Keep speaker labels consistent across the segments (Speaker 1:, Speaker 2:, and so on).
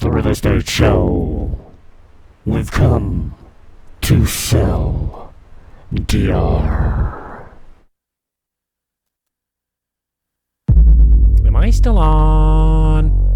Speaker 1: the real estate show. We've come to sell DR.
Speaker 2: Am I still on?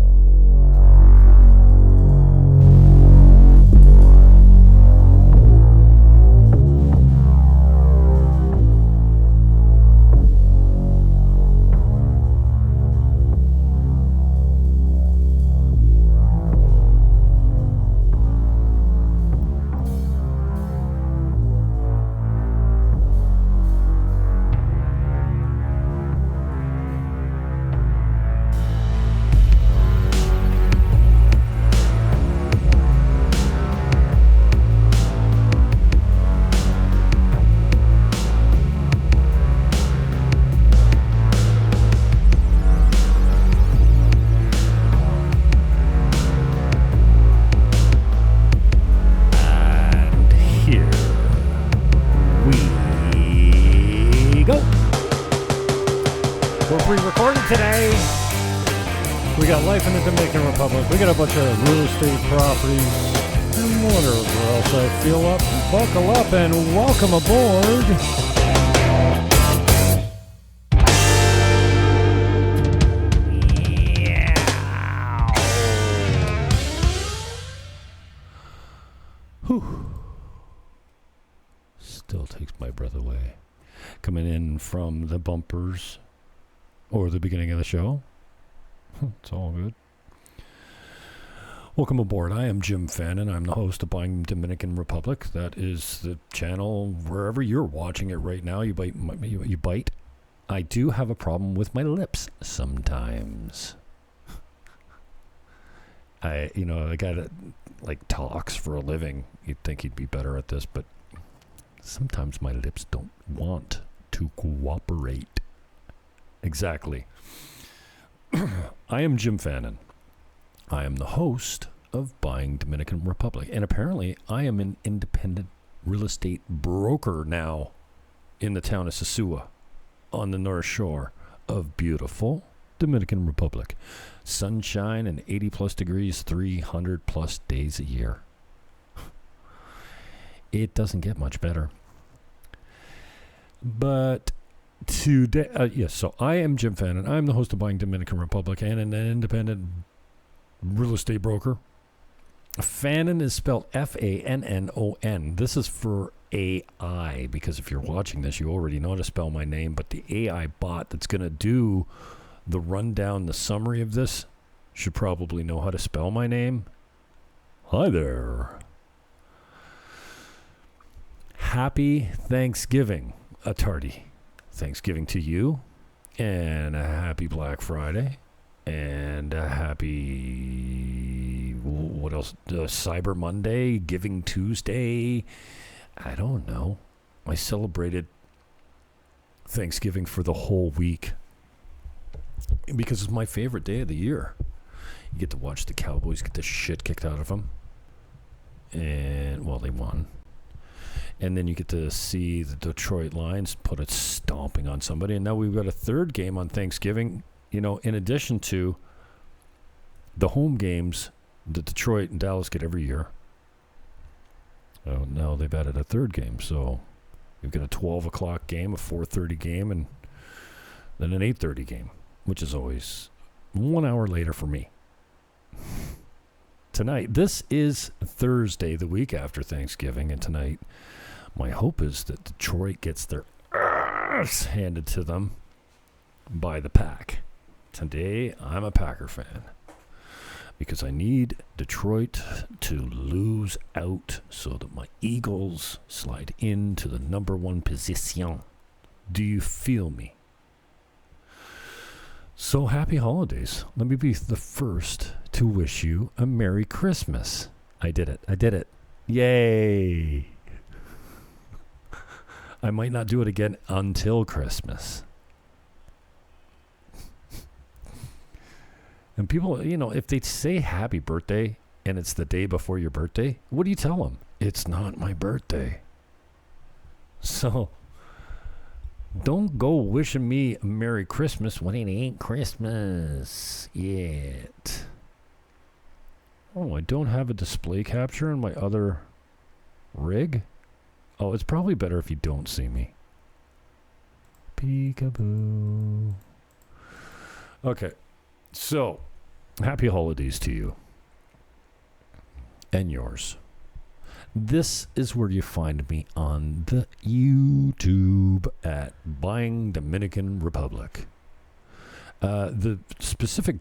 Speaker 2: Life in the Dominican Republic. We got a bunch of real estate properties and whatever else I feel up. Buckle up and welcome aboard. Yeah. Whew. Still takes my breath away. Coming in from the bumpers or the beginning of the show. It's all good. Welcome aboard. I am Jim Fannon. I'm the host of Buying Dominican Republic. That is the channel wherever you're watching it right now. You bite. I do have a problem with my lips sometimes. I got to talks for a living. You'd think he'd be better at this, but sometimes my lips don't want to cooperate. Exactly. I am Jim Fannon. I am the host of Buying Dominican Republic. And apparently, I am an independent real estate broker now in the town of Sosua on the North Shore of beautiful Dominican Republic. Sunshine and 80 plus degrees, 300 plus days a year. It doesn't get much better. But today, so I am Jim Fannon. I'm the host of Buying Dominican Republic and an independent real estate broker. Fannon is spelled Fannon. This is for AI, because if you're watching this, you already know how to spell my name, but the AI bot that's going to do the rundown, the summary of this, should probably know how to spell my name. Hi there. Happy Thanksgiving, a tardy Thanksgiving to you, and a happy Black Friday, and a happy, what else, Cyber Monday, Giving Tuesday. I don't know. I celebrated Thanksgiving for the whole week because it's my favorite day of the year. You get to watch the Cowboys get the shit kicked out of them, and, well, they won. And then you get to see the Detroit Lions put a stomping on somebody. And now we've got a third game on Thanksgiving, in addition to the home games that Detroit and Dallas get every year. Oh, now they've added a third game. So we've got a 12 o'clock game, a 4:30 game, and then an 8:30 game, which is always 1 hour later for me. Tonight, this is Thursday, the week after Thanksgiving, and tonight, my hope is that Detroit gets their ass handed to them by the Pack. Today, I'm a Packer fan because I need Detroit to lose out so that my Eagles slide into the number one position. Do you feel me? So happy holidays. Let me be the first to wish you a Merry Christmas. I did it. Yay. I might not do it again until Christmas. And people, if they say happy birthday and it's the day before your birthday, what do you tell them? It's not my birthday. So don't go wishing me a Merry Christmas when it ain't Christmas yet. Oh, I don't have a display capture in my other rig? Oh, it's probably better if you don't see me. Peekaboo. Okay, so happy holidays to you and yours. This is where you find me on the YouTube at Buying Dominican Republic. The specific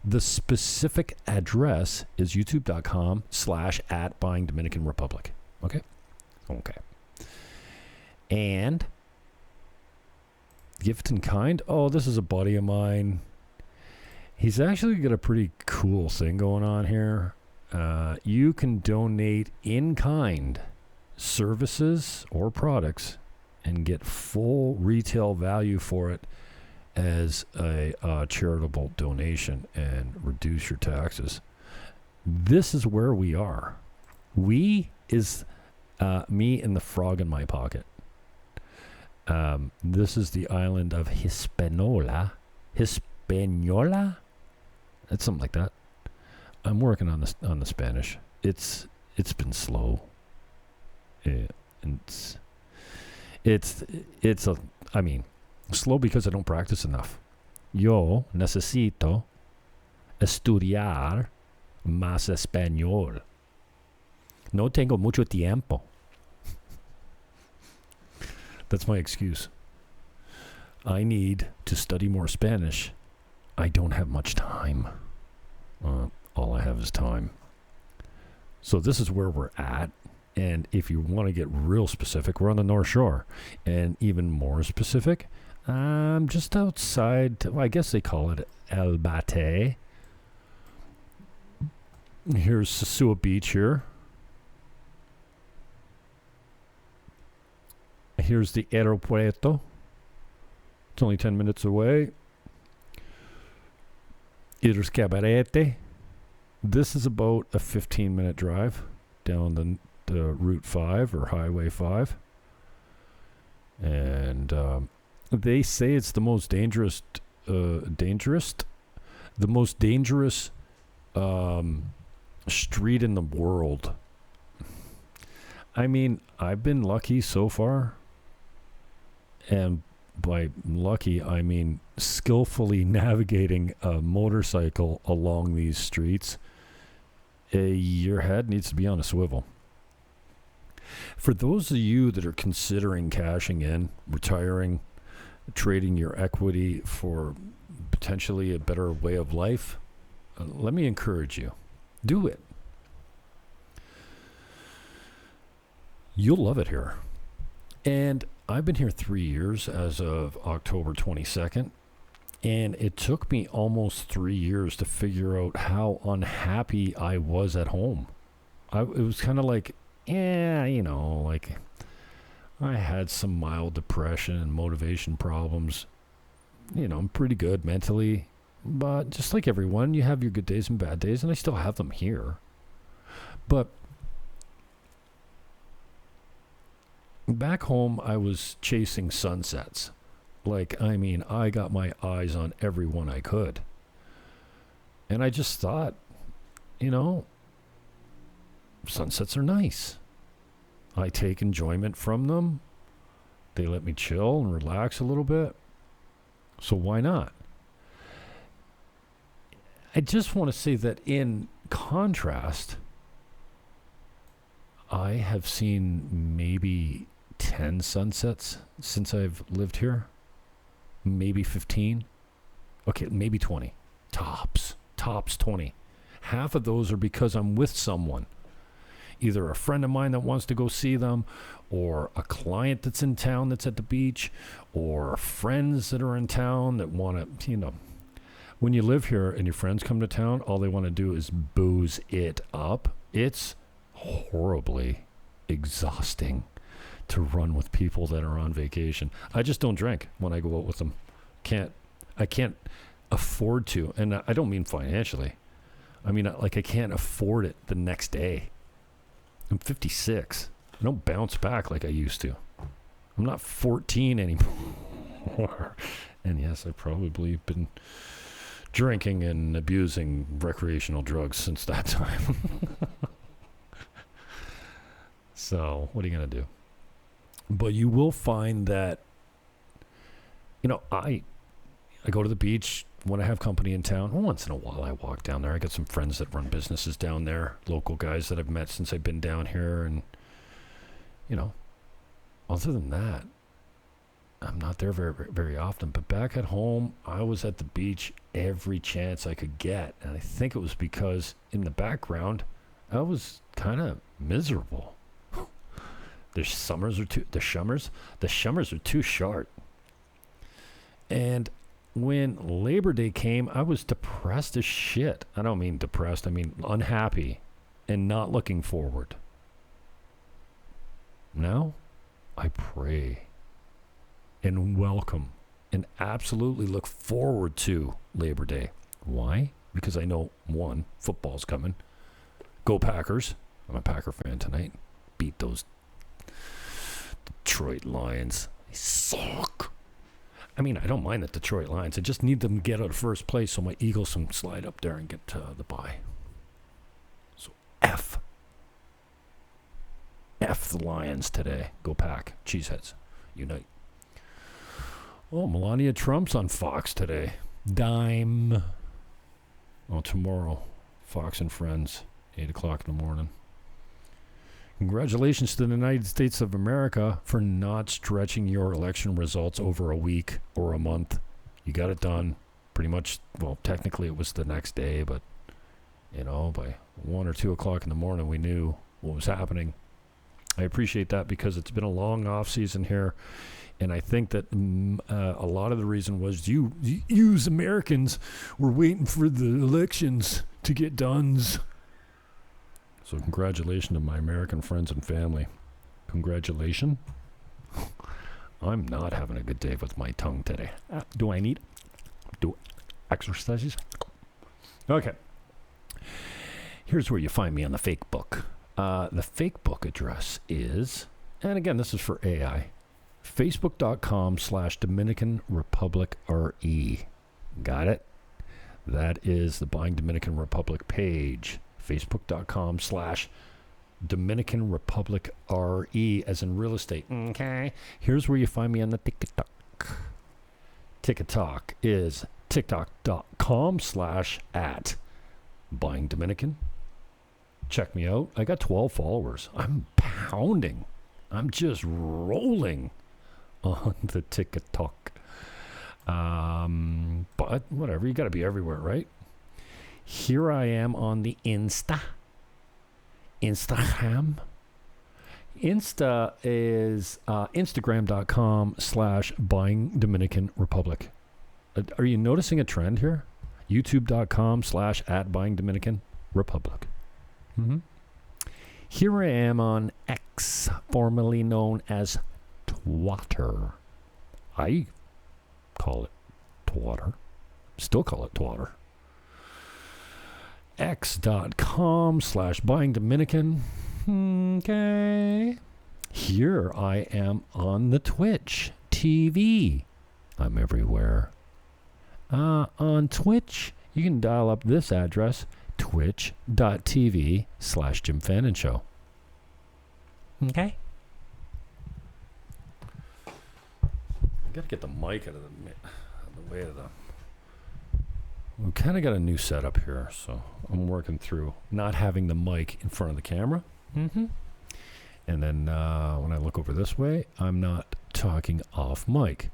Speaker 2: the specific address is youtube.com/at Buying Dominican Republic. Okay? Okay. And gift in kind. Oh, this is a buddy of mine. He's actually got a pretty cool thing going on here. You can donate in kind services or products and get full retail value for it as a charitable donation and reduce your taxes. This is where we are. We is me and the frog in my pocket. This is the island of Hispaniola. Hispaniola? That's something like that. I'm working on the Spanish. It's been slow. Slow because I don't practice enough. Yo necesito estudiar más español. No tengo mucho tiempo. That's my excuse. I need to study more Spanish. I don't have much time. All I have is time. So this is where we're at. And if you want to get real specific, we're on the North Shore. And even more specific, just outside, I guess they call it El Bate. Here's Sosúa Beach here. Here's the aeropuerto. It's only 10 minutes away. Here's Cabarete. This is about a 15-minute drive down the Route 5 or Highway 5. And they say it's the most dangerous street in the world. I mean, I've been lucky so far. And by lucky, I mean skillfully navigating a motorcycle along these streets. Your head needs to be on a swivel. For those of you that are considering cashing in, retiring, trading your equity for potentially a better way of life, let me encourage you. Do it. You'll love it here. And I've been here 3 years as of October 22nd, and it took me almost 3 years to figure out how unhappy I was at home. It was kind of like, like I had some mild depression and motivation problems. I'm pretty good mentally, but just like everyone, you have your good days and bad days, and I still have them here. But back home, I was chasing sunsets. I got my eyes on every one I could. And I just thought, sunsets are nice. I take enjoyment from them. They let me chill and relax a little bit. So why not? I just want to say that in contrast, I have seen maybe 10 sunsets since I've lived here. Maybe 15. Okay, maybe 20. Tops 20. Half of those are because I'm with someone. Either a friend of mine that wants to go see them, or a client that's in town that's at the beach, or friends that are in town that want to, when you live here and your friends come to town, all they want to do is booze it up. It's horribly exhausting to run with people that are on vacation. I just don't drink when I go out with them. I can't afford to, and I don't mean financially. I mean, I can't afford it the next day. I'm 56. I don't bounce back like I used to. I'm not 14 anymore. And yes, I've probably been drinking and abusing recreational drugs since that time. So, what are you going to do? But you will find that, I go to the beach when I have company in town. Once in a while I walk down there. I got some friends that run businesses down there, local guys that I've met since I've been down here. And, other than that, I'm not there very, very often. But back at home, I was at the beach every chance I could get. And I think it was because in the background, I was kind of miserable. The summers are too short. And when Labor Day came, I was depressed as shit. I don't mean depressed, I mean unhappy and not looking forward. Now, I pray and welcome and absolutely look forward to Labor Day. Why? Because I know, one, football's coming. Go Packers. I'm a Packer fan tonight. Beat those Detroit Lions. They suck. I mean, I don't mind the Detroit Lions. I just need them to get out of first place so my Eagles can slide up there and get the bye. So F the Lions today. Go Pack. Cheeseheads. Unite. Oh, Melania Trump's on Fox today. Dime. Oh, tomorrow. Fox and Friends. 8 o'clock in the morning. Congratulations to the United States of America for not stretching your election results over a week or a month. You got it done pretty much. Well, technically it was the next day, but, by 1 or 2 o'clock in the morning, we knew what was happening. I appreciate that because it's been a long off season here. And I think that a lot of the reason was you as Americans were waiting for the elections to get done. So congratulations to my American friends and family. Congratulations. I'm not having a good day with my tongue today. Do I need do exercises? Okay. Here's where you find me on the fake book. The fake book address is, and again, this is for AI, facebook.com/Dominican Republic RE. Got it? That is the Buying Dominican Republic page. Facebook.com/Dominican Republic RE, as in real estate. Okay. Here's where you find me on the TikTok. TikTok is tiktok.com/@Buying Dominican. Check me out. I got 12 followers. I'm pounding. I'm just rolling on the TikTok. But whatever. You got to be everywhere, right? Here I am on the Instagram. Insta is Instagram.com/Buying Dominican Republic. Are you noticing a trend here? YouTube.com/@Buying Dominican Republic. Mm-hmm. Here I am on X, formerly known as Twitter. I call it Twitter. Still call it Twitter. X.com/Buying Dominican. Okay. Here I am on the Twitch TV. I'm everywhere. On Twitch, you can dial up this address, twitch.tv/Jim Fannon Show. Okay. I gotta get the mic out of the way of the. We kind of got a new setup here, so I'm working through not having the mic in front of the camera. Mm-hmm. And then when I look over this way, I'm not talking off mic.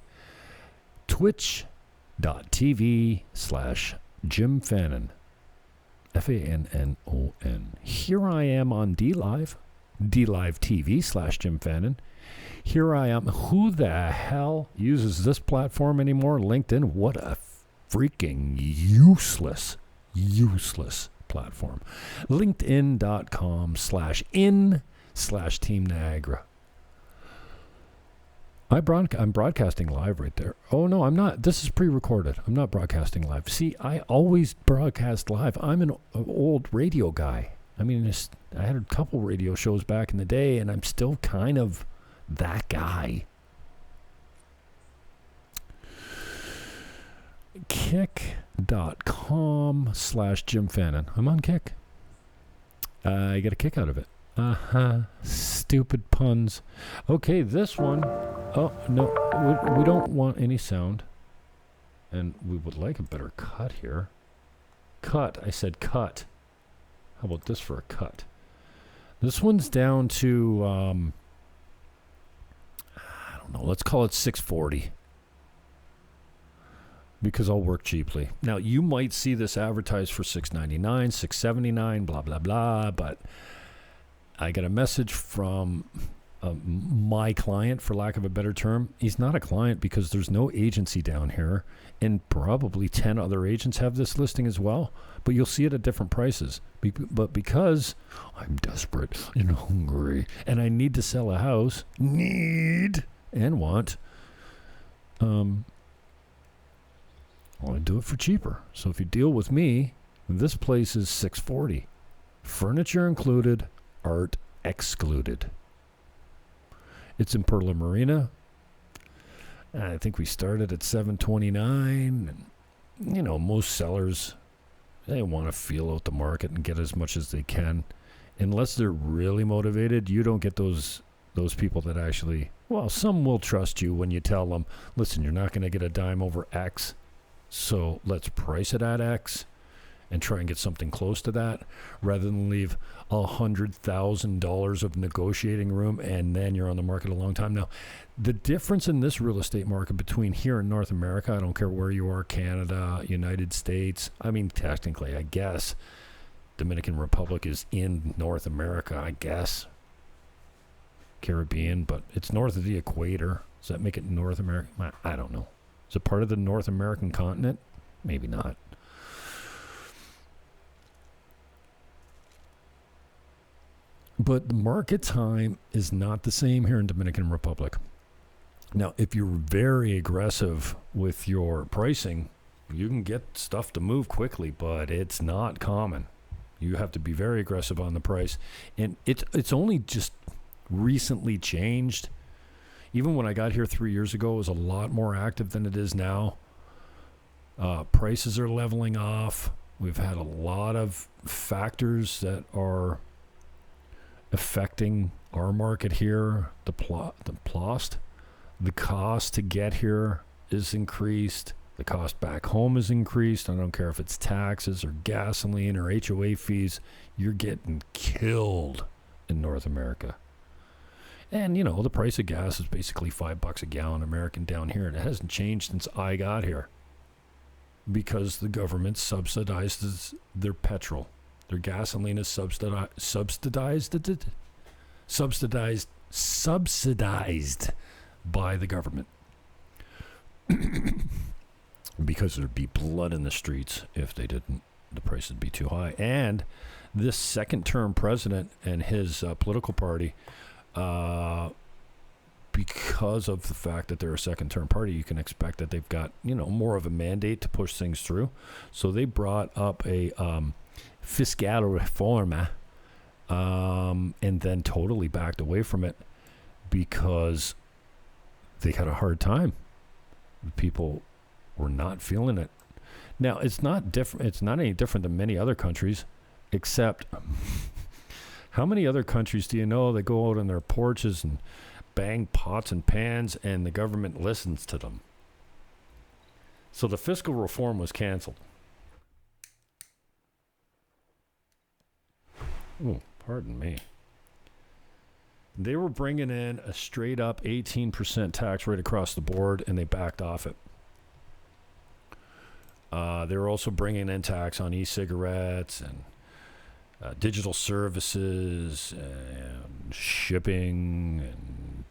Speaker 2: Twitch.tv/Jim Fannon. FANNON. Here I am on DLive. DLive TV/Jim Fannon. Here I am. Who the hell uses this platform anymore? LinkedIn. What a freaking useless platform. LinkedIn.com/in/Team Niagara. I'm broadcasting live right there. Oh, no, I'm not. This is pre-recorded. I'm not broadcasting live. See, I always broadcast live. I'm an old radio guy. I mean, I had a couple radio shows back in the day, and I'm still kind of that guy. kick.com/Jim Fannon. I'm on Kick. I get a kick out of it. Stupid puns. Okay, this one. Oh, no. We don't want any sound. And we would like a better cut here. Cut. I said cut. How about this for a cut? This one's down to, I don't know. Let's call it 640. Because I'll work cheaply. Now, you might see this advertised for $699, $679, blah, blah, blah. But I got a message from my client, for lack of a better term. He's not a client because there's no agency down here. And probably 10 other agents have this listing as well. But you'll see it at different prices. But because I'm desperate and hungry and I need to sell a house, want, I do it for cheaper. So if you deal with me, this place is $640. Furniture included, art excluded. It's in Perla Marina. I think we started at $729. And, most sellers, they want to feel out the market and get as much as they can. Unless they're really motivated, you don't get those people that actually, well, some will trust you when you tell them, listen, you're not going to get a dime over X. So let's price it at X and try and get something close to that rather than leave $100,000 of negotiating room and then you're on the market a long time. Now, the difference in this real estate market between here and North America, I don't care where you are, Canada, United States. I mean, technically, I guess Dominican Republic is in North America, I guess. Caribbean, but it's north of the equator. Does that make it North America? I don't know. Is it part of the North American continent? Maybe not. But the market time is not the same here in Dominican Republic. Now, if you're very aggressive with your pricing, you can get stuff to move quickly, but it's not common. You have to be very aggressive on the price. And it's only just recently changed. Even when I got here 3 years ago, it was a lot more active than it is now. Prices are leveling off. We've had a lot of factors that are affecting our market here. The cost to get here is increased. The cost back home is increased. I don't care if it's taxes or gasoline or HOA fees. You're getting killed in North America. And, the price of gas is basically $5 a gallon American down here. And it hasn't changed since I got here because the government subsidizes their petrol. Their gasoline is subsidized by the government. Because there'd be blood in the streets if they didn't. The price would be too high. And this second-term president and his political party, because of the fact that they're a second-term party, you can expect that they've got, more of a mandate to push things through. So they brought up a fiscal reforma and then totally backed away from it because they had a hard time. People were not feeling it. Now, it's not different. It's not any different than many other countries, except how many other countries do you know that go out on their porches and bang pots and pans and the government listens to them? So the fiscal reform was canceled. Oh, pardon me. They were bringing in a straight up 18% tax rate across the board, and they backed off it. They were also bringing in tax on e-cigarettes and digital services and shipping and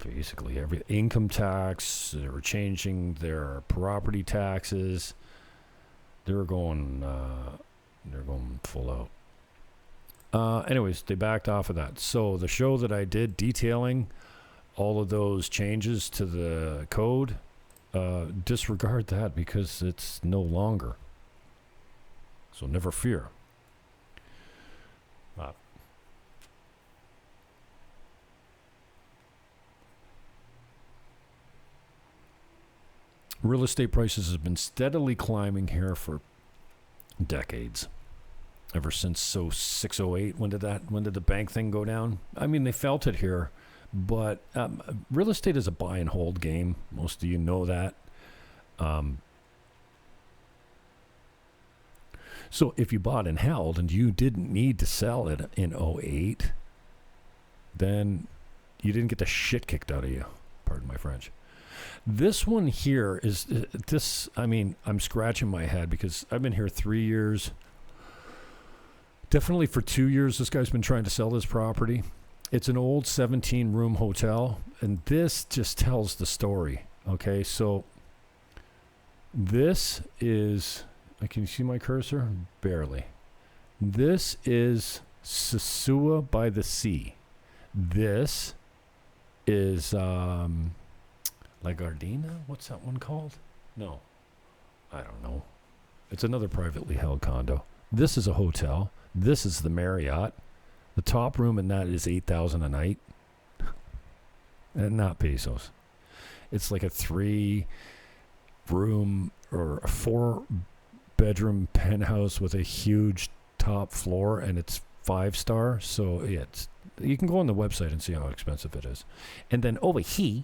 Speaker 2: basically every income tax. They were changing their property taxes. They were going full out. Anyways, they backed off of that. So the show that I did detailing all of those changes to the code, disregard that because it's no longer. So never fear. Real estate prices have been steadily climbing here for decades. Ever since 608, when did the bank thing go down? I mean, they felt it here, but real estate is a buy and hold game. Most of you know that. So if you bought and held and you didn't need to sell it in '08, then you didn't get the shit kicked out of you. Pardon my French. This one here is this. I mean, I'm scratching my head because I've been here 3 years. Definitely for 2 years, this guy's been trying to sell this property. It's an old 17-room hotel, and this just tells the story. Okay, so this is, can you see my cursor? Barely. This is Sosua by the sea. This is La Gardena? What's that one called? No, I don't know. It's another privately held condo. This is a hotel. This is the Marriott. The top room in that is $8,000 a night. And not pesos. It's like a 3-room or a 4-bedroom penthouse with a huge top floor, and it's 5-star. So you can go on the website and see how expensive it is. And then over here,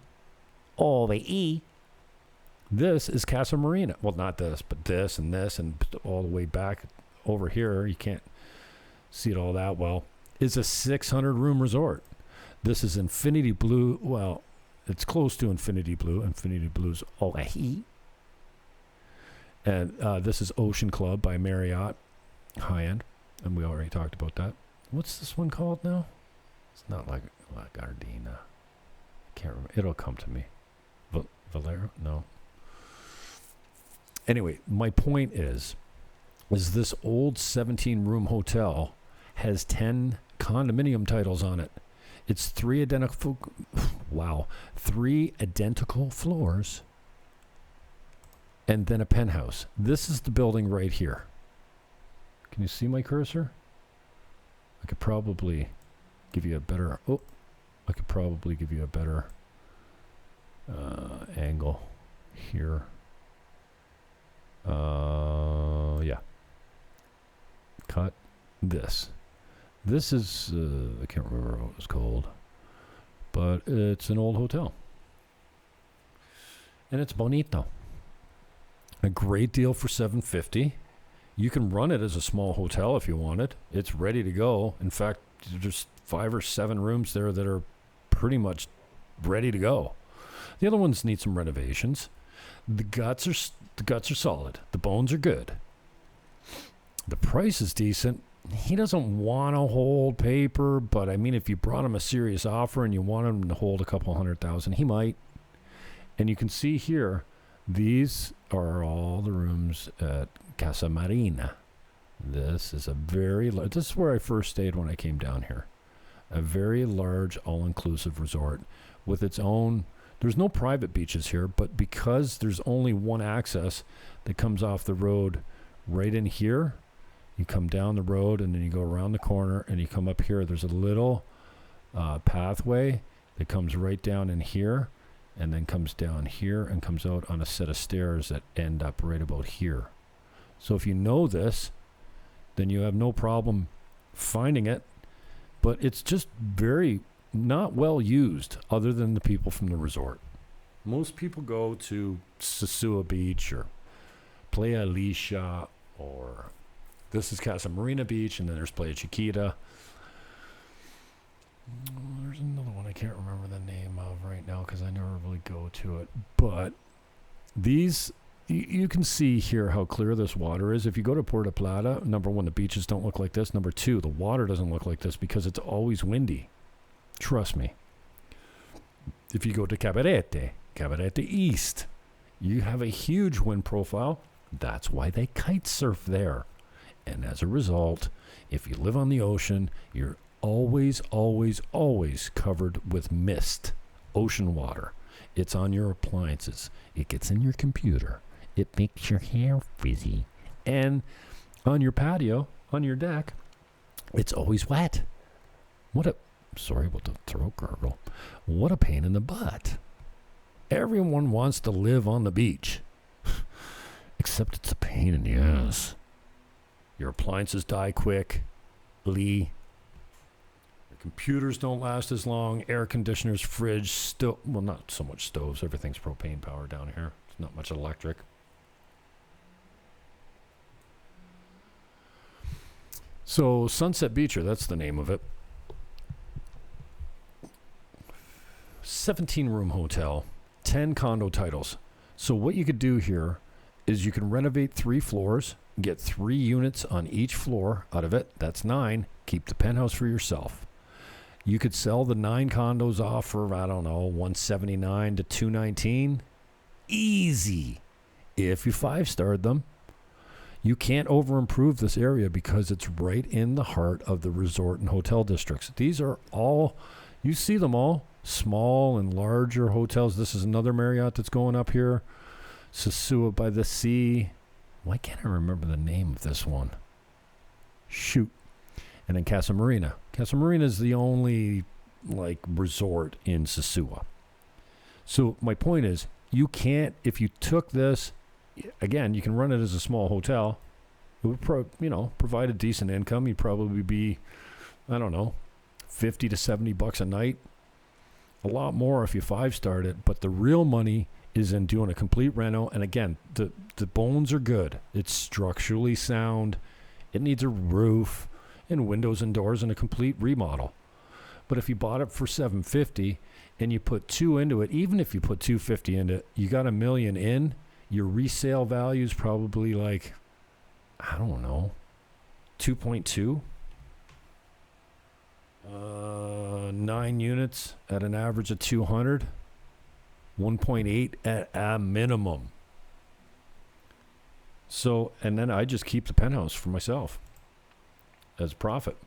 Speaker 2: this is Casa Marina. Well, not this, but this and all the way back over here. You can't see it all that well. Is a 600-room resort. This is Infinity Blue. Well, it's close to Infinity Blue. Infinity Blue's over here. And this is Ocean Club by Marriott, high-end. And we already talked about that. What's this one called now? It's not like La Gardena. Can't remember. It'll come to me. Valero? No. Anyway, my point is this old 17-room hotel has 10 condominium titles on it. It's 3 identical floors and then a penthouse. This is the building right here. Can you see my cursor? I could probably give you a better angle here. Yeah. Cut this. This is, I can't remember what it was called, but it's an old hotel. And it's bonito. A great deal for $750. You can run it as a small hotel if you want it. It's ready to go. In fact, there's 5 or 7 rooms there that are pretty much ready to go. The other ones need some renovations. The guts are solid. The bones are good. The price is decent. He doesn't want to hold paper, but I mean, if you brought him a serious offer and you want him to hold a couple $100,000, he might. And you can see here, these are all the rooms at Casa Marina. This is this is where I first stayed when I came down here. A very large, all-inclusive resort with its own. There's no private beaches here, but because there's only one access that comes off the road right in here, you come down the road and then you go around the corner and you come up here. There's a little pathway that comes right down in here and then comes down here and comes out on a set of stairs that end up right about here. So if you know this, then you have no problem finding it, but it's just very not well used other than the people from the resort. Most people go to Sosúa Beach or Playa Lisha, or this is Casa Marina Beach, and then there's Playa Chiquita. There's another one I can't remember the name of right now because I never really go to it. But these, you can see here how clear this water is. If you go to Puerto Plata, number one, the beaches don't look like this. Number two, the water doesn't look like this because it's always windy. Trust me. If you go to Cabarete East, you have a huge wind profile. That's why they kite surf there. And as a result, if you live on the ocean, you're always, always, always covered with mist, ocean water. It's on your appliances. It gets in your computer. It makes your hair frizzy. And on your patio, on your deck, it's always wet. Sorry about the throat gargle. What a pain in the butt. Everyone wants to live on the beach. Except it's a pain in the ass. Your appliances die quick. Your computers don't last as long. Air conditioners, fridge, well, not so much stoves. Everything's propane power down here. It's not much electric. So Sunset Beacher, that's the name of it. 17-room hotel, 10 condo titles. So what you could do here is you can renovate 3 floors, get 3 units on each floor out of it. That's 9. Keep the penthouse for yourself. You could sell the 9 condos off for, I don't know, $179 to $219. Easy. If you 5-starred them. You can't over-improve this area because it's right in the heart of the resort and hotel districts. These are all, you see them all, small and larger hotels. This is another Marriott that's going up here. Sosua by the Sea. Why can't I remember the name of this one? Shoot. And then Casa Marina. Casa Marina is the only, resort in Sosua. So my point is, you can't, if you took this, again, you can run it as a small hotel. It would provide a decent income. You'd probably be, I don't know, $50 to $70 a night. A lot more if you 5-starred it. But the real money is in doing a complete reno. And again, the bones are good. It's structurally sound. It needs a roof and windows and doors and a complete remodel. But if you bought it for $750 and you put 2 into it, even if you put $250 into it, you got $1 million in. Your resale value is probably I don't know, 2.2. 9 units at an average of 200. 1.8 at a minimum. So, and then I just keep the penthouse for myself as profit.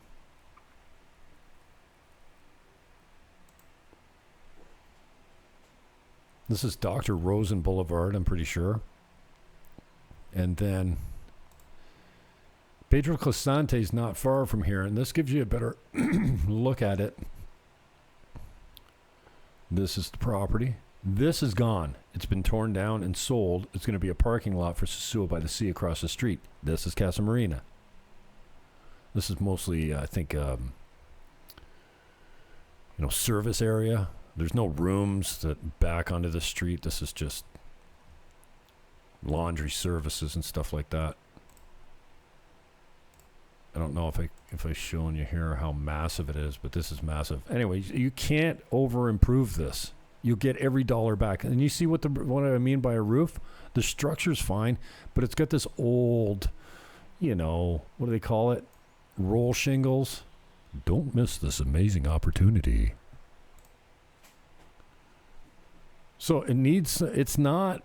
Speaker 2: This is Dr. Rosen Boulevard, I'm pretty sure. And then Pedro Clisante is not far from here, and this gives you a better look at it. This is the property. This is gone. It's been torn down and sold. It's going to be a parking lot for Sosua by the Sea across the street. This is Casa Marina. This is mostly, I think, service area. There's no rooms that back onto the street. This is just laundry services and stuff like that. I don't know if I've shown you here how massive it is, but this is massive. Anyway, you can't over improve this. You'll get every dollar back. And you see what I mean by a roof? The structure's fine, but it's got this old, what do they call it? Roll shingles. Don't miss this amazing opportunity. So it's not,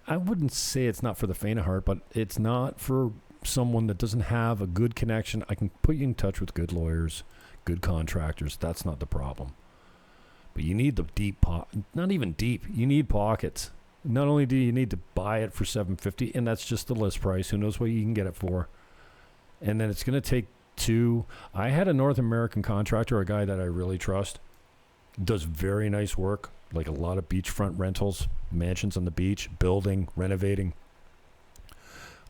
Speaker 2: I wouldn't say it's not for the faint of heart, but it's not for someone that doesn't have a good connection. I can put you in touch with good lawyers, good contractors. That's not the problem. But you need the deep not even deep. You need pockets. Not only do you need to buy it for $750, and that's just the list price. Who knows what you can get it for? And then it's going to take 2. I had a North American contractor, a guy that I really trust, does very nice work, like a lot of beachfront rentals, mansions on the beach, building, renovating.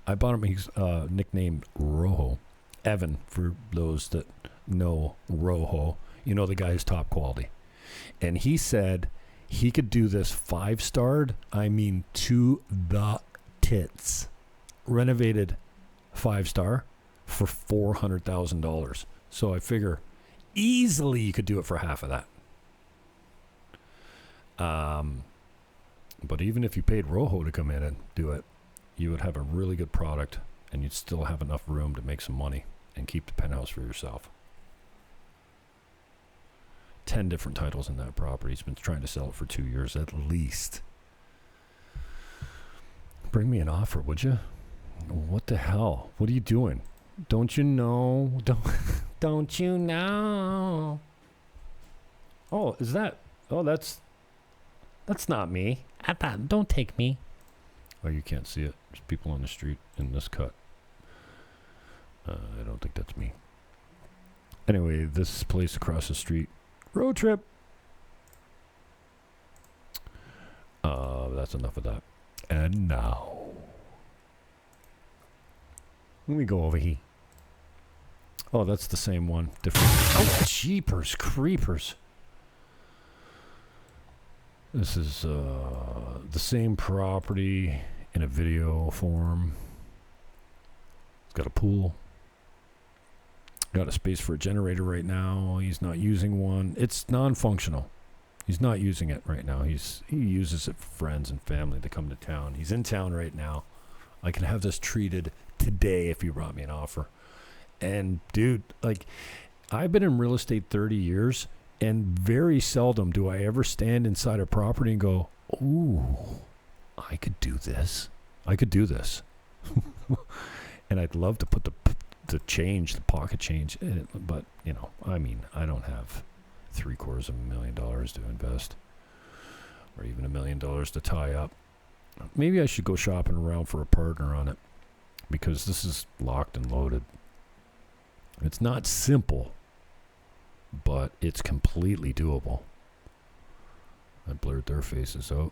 Speaker 2: I bought him, he's nicknamed Rojo. Evan, for those that know Rojo. You know the guy is top quality. And he said he could do this 5-starred, I mean to the tits, renovated 5-star for $400,000. So I figure easily you could do it for half of that. But even if you paid Rojo to come in and do it, you would have a really good product and you'd still have enough room to make some money and keep the penthouse for yourself. 10 different titles in that property. He's been trying to sell it for 2 years at least. Bring me an offer, would you? What the hell? What are you doing? Don't you know? Don't you know? Oh, is that? Oh, that's not me. Don't take me. Oh, you can't see it. There's people on the street in this cut. I don't think that's me. Anyway, this place across the street. Road trip. That's enough of that. And now, Let me go over here. Oh, that's the same one. Different. Oh, jeepers creepers. This is the same property in a video form. It's got a pool. Got a space for a generator right now. He's not using one. It's non-functional. He's not using it right now. He uses it for friends and family to come to town. He's in town right now. I can have this treated today if you brought me an offer. And dude, like, I've been in real estate 30 years, and very seldom do I ever stand inside a property and go, ooh, I could do this. I could do this. And I'd love to put the pocket change in it, but, you know, I mean, I don't have $750,000 to invest, or even $1 million to tie up. Maybe I should go shopping around for a partner on it, because this is locked and loaded. It's not simple, but it's completely doable. I blurred their faces out.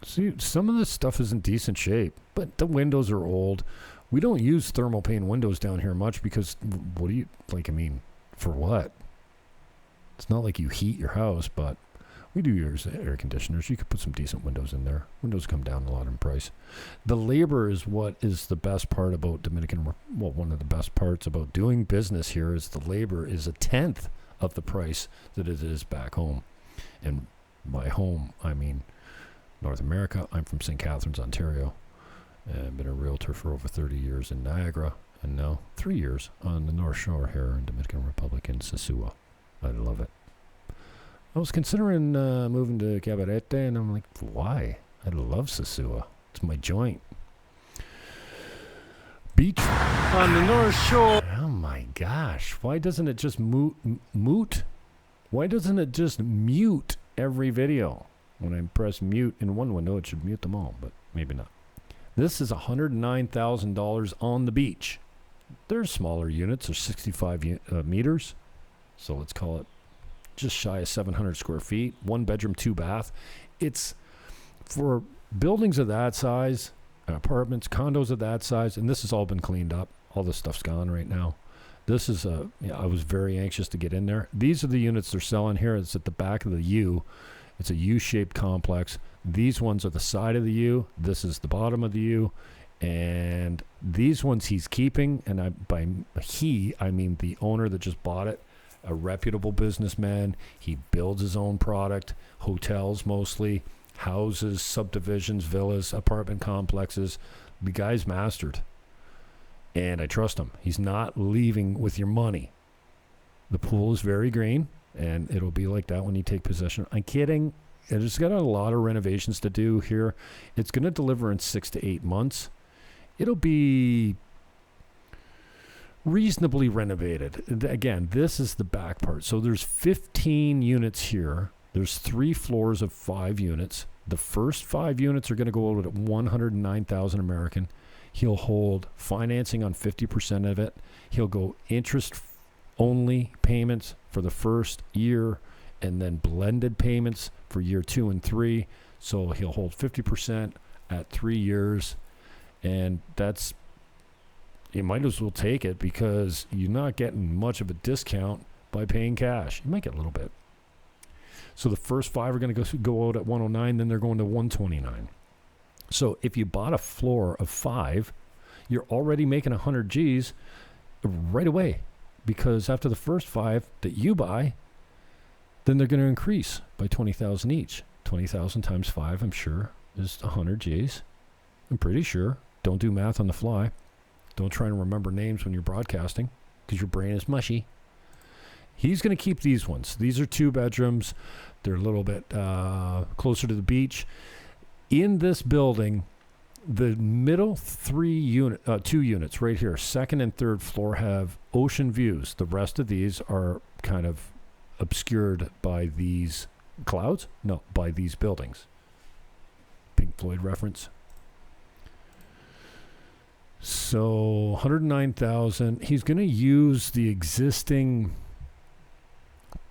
Speaker 2: See, some of this stuff is in decent shape, but the windows are old. We don't use thermal pane windows down here much because, what do you, like, I mean, for what? It's not like you heat your house, but we do use air conditioners. You could put some decent windows in there. Windows come down a lot in price. The labor is what is the best part about one of the best parts about doing business here is the labor is 1/10 of the price that it is back home. And by home, I mean North America. I'm from St. Catharines, Ontario. And I've been a realtor for over 30 years in Niagara, and now 3 years on the North Shore here in Dominican Republic in Sosua. I love it. I was considering moving to Cabarete, and I'm like, why? I love Sosua. It's my joint. Beach on the North Shore. Oh my gosh. Why doesn't it just mute? Why doesn't it just mute every video? When I press mute in one window, it should mute them all, but maybe not. This is $109,000 on the beach. There's smaller units. There's 65 meters. So let's call it just shy of 700 square feet. 1 bedroom, 2 bath. It's for buildings of that size, apartments, condos of that size, and this has all been cleaned up. All this stuff's gone right now. This is I was very anxious to get in there. These are the units they're selling here. It's at the back of the U. It's a U-shaped complex. These ones are the side of the U. This is the bottom of the U. And these ones he's keeping, and by he, I mean the owner that just bought it, a reputable businessman. He builds his own product, hotels mostly, houses, subdivisions, villas, apartment complexes. The guy's mastered. And I trust him. He's not leaving with your money. The pool is very green, and it'll be like that when you take possession. I'm kidding. It's got a lot of renovations to do here. It's going to deliver in 6 to 8 months. It'll be reasonably renovated. Again, this is the back part. So there's 15 units here. There's 3 floors of 5 units. The first 5 units are going to go out at $109,000 American. He'll hold financing on 50% of it. He'll go interest-only payments for the first year, and then blended payments for year 2 and 3. So he'll hold 50% at 3 years, and that's, you might as well take it because you're not getting much of a discount by paying cash. You might get a little bit. So the first 5 are going to go out at 109, then they're going to 129. So if you bought a floor of 5, you're already making 100 G's right away, because after the first 5 that you buy, then they're going to increase by 20,000 each. 20,000 times 5, I'm sure, is 100 G's. I'm pretty sure. Don't do math on the fly. Don't try and remember names when you're broadcasting, because your brain is mushy. He's going to keep these ones. These are 2 bedrooms. They're a little bit closer to the beach. In this building, the middle 2 units right here, 2nd and 3rd floor, have ocean views. The rest of these are kind of obscured by these clouds. No, by these buildings. Pink Floyd reference. So 109,000. He's going to use the existing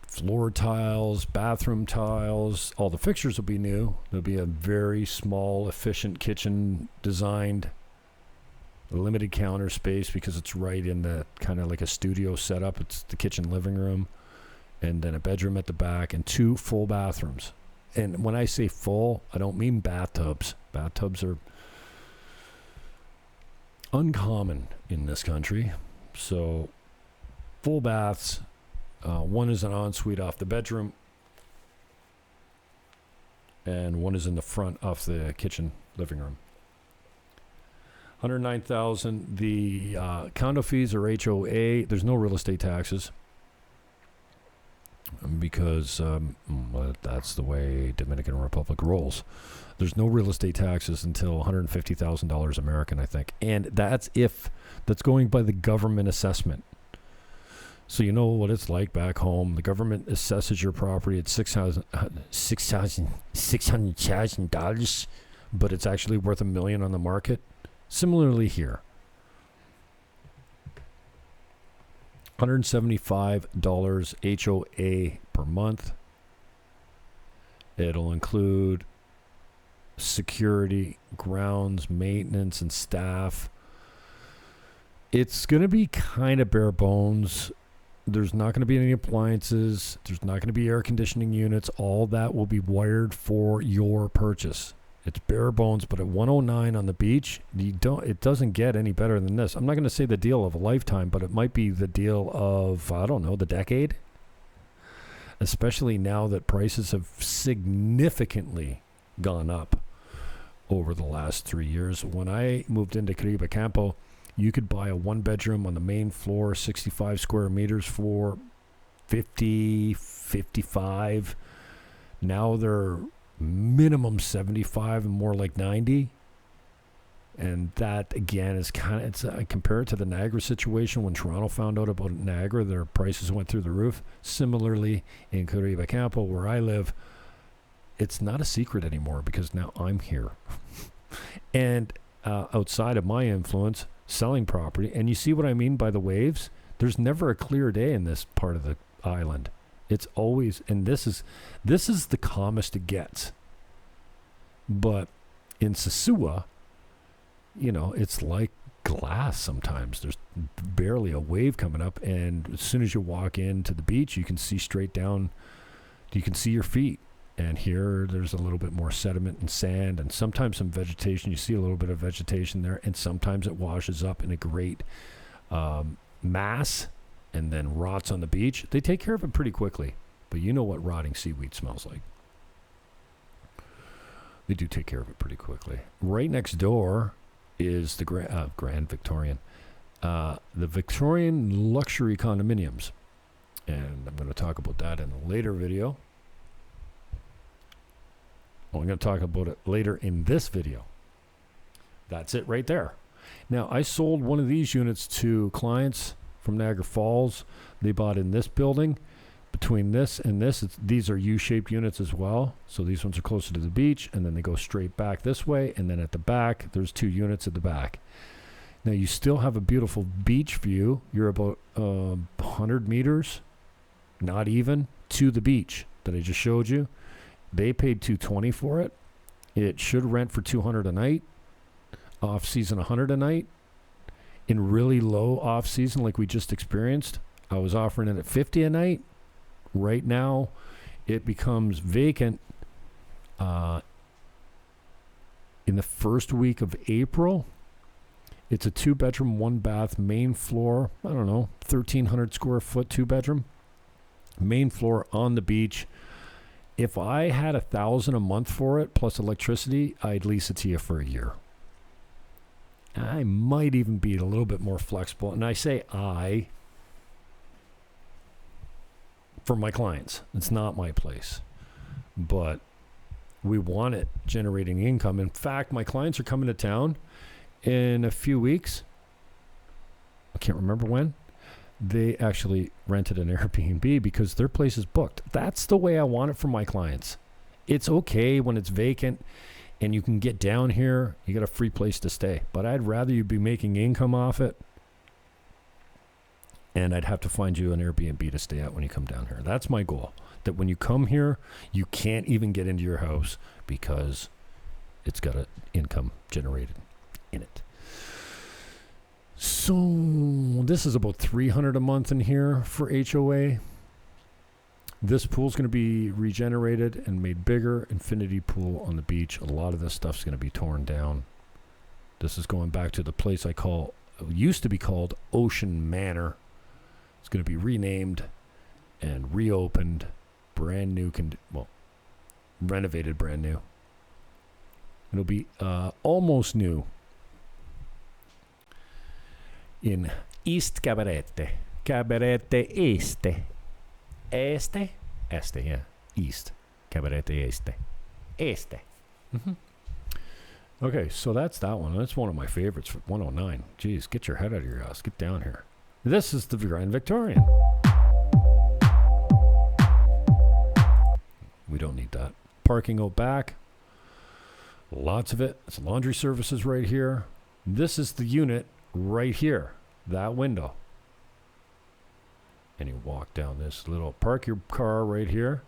Speaker 2: floor tiles, bathroom tiles. All the fixtures will be new. There'll be a very small, efficient kitchen designed limited counter space because it's right in the kind of like a studio setup. It's the kitchen living room, and then a bedroom at the back, and 2 full bathrooms. And when I say full, I don't mean bathtubs. Bathtubs are uncommon in this country. So full baths. One is an ensuite off the bedroom, and one is in the front off the kitchen living room. $109,000. The condo fees are HOA. There's no real estate taxes because that's the way Dominican Republic rolls. There's no real estate taxes until $150,000 American, I think, and that's going by the government assessment. So you know what it's like back home. The government assesses your property at $600,000, but it's actually worth $1 million on the market. Similarly here, $175 HOA per month. It'll include security, grounds, maintenance, and staff. It's going to be kind of bare bones. There's not going to be any appliances. There's not going to be air conditioning units. All that will be wired for your purchase. It's bare bones, but at 109 on the beach, it doesn't get any better than this. I'm not going to say the deal of a lifetime, but it might be the deal of, I don't know, the decade. Especially now that prices have significantly gone up over the last 3 years. When I moved into Kad Campo, you could buy a 1-bedroom on the main floor, 65 square meters for 50, 55. Now they're minimum 75 and more like 90. And that, again, is kind of, compare it to the Niagara situation. When Toronto found out about Niagara, their prices went through the roof. Similarly, in Kad Campo, where I live, it's not a secret anymore because now I'm here. And outside of my influence, selling property, and you see what I mean by the waves? There's never a clear day in this part of the island. It's always, and this is the calmest it gets. But in Sosua, it's like glass sometimes. There's barely a wave coming up, and as soon as you walk into the beach, you can see straight down. You can see your feet. And here, there's a little bit more sediment and sand, and sometimes some vegetation. You see a little bit of vegetation there, and sometimes it washes up in a great mass and then rots on the beach. They take care of it pretty quickly, but you know what rotting seaweed smells like. They do take care of it pretty quickly. Right next door is the Grand Victorian. The Victorian luxury condominiums. And I'm going to talk about that in a later video. I'm going to talk about it later in this video. That's it right there. Now, I sold one of these units to clients from Niagara Falls. They bought in this building. Between this and this, these are U-shaped units as well. So these ones are closer to the beach, and then they go straight back this way. And then at the back, there's 2 units at the back. Now, you still have a beautiful beach view. You're about 100 meters, not even, to the beach that I just showed you. They paid $220 for it. It should rent for $200 a night. Off season, $100 a night. In really low off season, like we just experienced, I was offering it at $50 a night. Right now, it becomes vacant in the first week of April. It's a 2-bedroom, 1-bath, main floor. I don't know, 1,300 square foot, 2-bedroom, main floor on the beach. If I had $1,000 a month for it plus electricity, I'd lease it to you for a year. I might even be a little bit more flexible, and I say for my clients. It's not my place, but we want it generating income. In fact, my clients are coming to town in a few weeks. I can't remember when. They actually rented an Airbnb because their place is booked. That's the way I want it for my clients. It's okay when it's vacant and you can get down here, you got a free place to stay. But I'd rather you be making income off it, and I'd have to find you an Airbnb to stay at when you come down here. That's my goal. That when you come here, you can't even get into your house because it's got an income generated in it. So this is about $300 a month in here for HOA. This pool's going to be regenerated and made bigger. Infinity pool on the beach. A lot of this stuff's going to be torn down. This is going back to the place used to be called Ocean Manor. It's going to be renamed and reopened, brand new, renovated brand new. It'll be almost new in East Cabarete. Cabarete Este. Este, yeah. East. Cabarete Este. Este. Mm-hmm. Okay, so that's that one. That's one of my favorites for 109. Jeez, get your head out of your ass. Get down here. This is the Grand Victorian. We don't need that. Parking out back. Lots of it. It's laundry services right here. This is the unit right here. That window. And you walk down this little, park your car right here.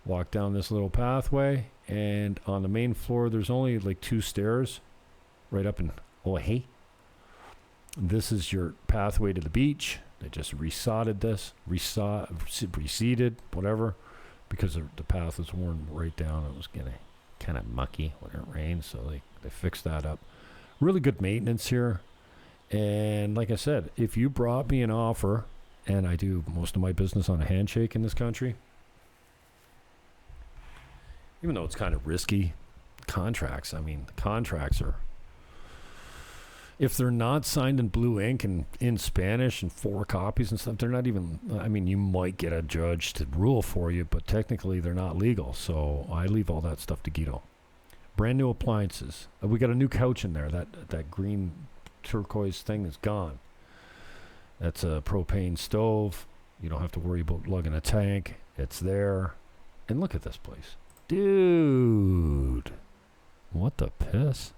Speaker 2: Walk down this little pathway. And on the main floor, there's only like 2 stairs. Right up in Oahe. This is your pathway to the beach. They just reseeded this. Reseeded, whatever. Because the path was worn right down. It was getting kind of mucky when it rained, so they fixed that up. Really good maintenance here. And like I said, if you brought me an offer, and I do most of my business on a handshake in this country, even though it's kind of risky, contracts are, if they're not signed in blue ink and in Spanish and 4 copies and stuff, they're not even, you might get a judge to rule for you, but technically they're not legal. So I leave all that stuff to Guido. Brand new appliances. We got a new couch in there. That green turquoise thing is gone. That's a propane stove. You don't have to worry about lugging a tank. It's there. And look at this place. Dude. What the piss?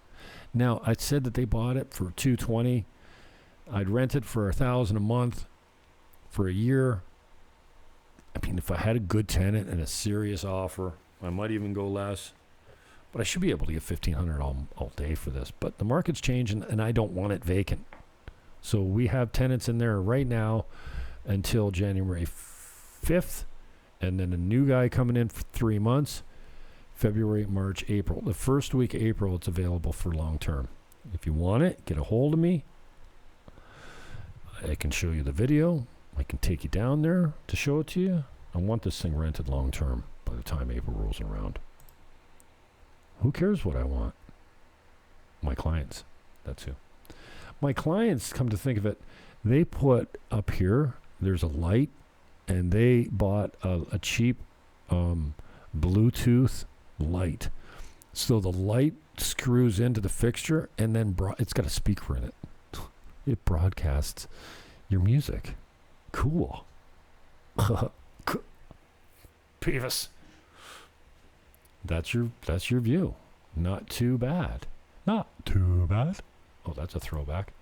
Speaker 2: Now, I said that they bought it for $220. I'd rent it for $1,000 a month for a year. If I had a good tenant and a serious offer, I might even go less. But I should be able to get $1,500 all day for this. But the market's changing, and I don't want it vacant. So we have tenants in there right now until January 5th, and then a new guy coming in for 3 months. February, March, April. The first week of April, it's available for long term. If you want it, get a hold of me. I can show you the video. I can take you down there to show it to you. I want this thing rented long term by the time April rolls around. Who cares what I want? My clients. That's who. My clients, come to think of it, they put up here, there's a light, and they bought a cheap Bluetooth light. So the light screws into the fixture, and then it's got a speaker in it. It broadcasts your music. Cool. Peevis. That's your view. Not too bad. Not too bad. Oh, that's a throwback.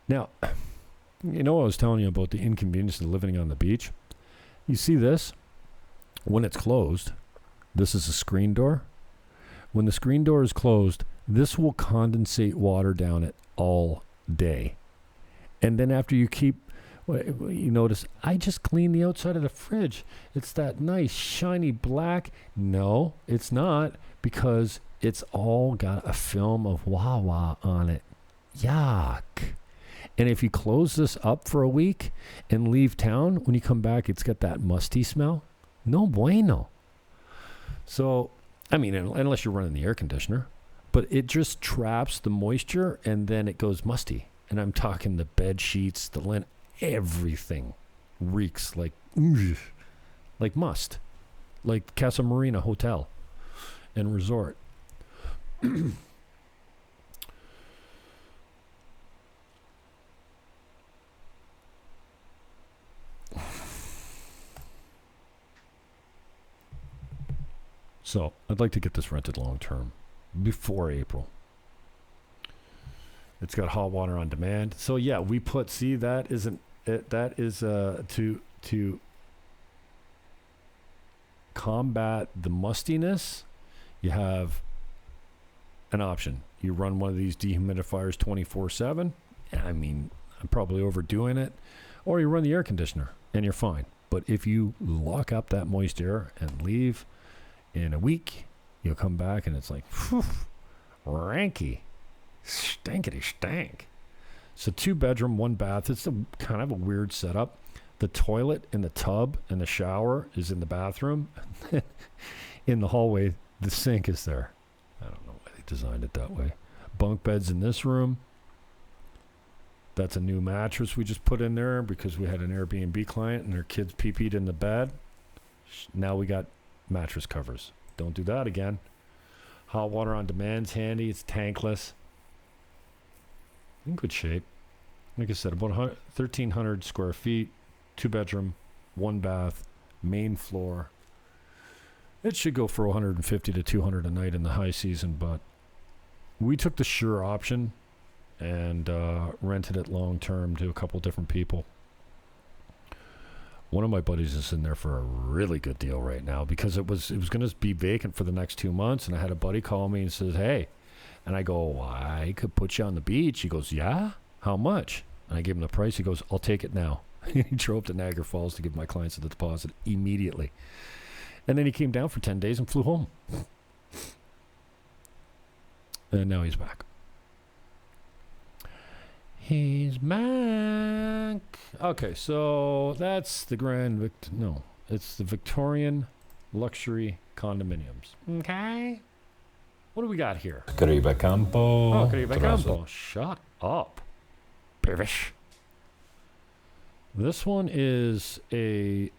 Speaker 2: Now, I was telling you about the inconvenience of living on the beach. You see this? When it's closed, this is a screen door. When the screen door is closed, this will condensate water down it all day. And then after you notice, I just cleaned the outside of the fridge. It's that nice, shiny black. No, it's not, because it's all got a film of Wawa on it. Yuck. And if you close this up for a week and leave town, when you come back, it's got that musty smell. No bueno. So, unless you're running the air conditioner, but it just traps the moisture and then it goes musty. And I'm talking the bed sheets, the linen, everything reeks like must, like Casa Marina Hotel and Resort. So I'd like to get this rented long term before April. It's got hot water on demand. So yeah, we put, that is to combat the mustiness. You have an option. You run one of these dehumidifiers 24/7. probably overdoing it, or you run the air conditioner and you're fine. But if you lock up that moist air and leave in a week, you'll come back and it's like, whew, ranky, stankety stank. So 2-bedroom, 1 bath. It's kind of a weird setup. The toilet and the tub and the shower is in the bathroom. In the hallway, the sink is there. I don't know why they designed it that way. Bunk beds in this room. That's a new mattress we just put in there because we had an Airbnb client and their kids pee-peed in the bed. Now we got mattress covers. Don't do that again. Hot water on demand's handy. It's tankless. In good shape. Like I said, about 1,300 square feet, 2-bedroom, 1 bath, main floor. It should go for 150 to 200 a night in the high season, but we took the sure option and rented it long term to a couple different people. One of my buddies is in there for a really good deal right now because it was going to be vacant for the next 2 months, and I had a buddy call me and says, "Hey," and I go, "I could put you on the beach." He goes, "Yeah? How much?" And I gave him the price. He goes, "I'll take it now." He drove to Niagara Falls to give my clients the deposit immediately. And then he came down for 10 days and flew home. And now he's back. He's back. Okay, so that's the it's the Victorian luxury condominiums. Okay. What do we got here?
Speaker 1: Kad Campo.
Speaker 2: Oh, Kad Campo. Shut up, Pivish. This one is a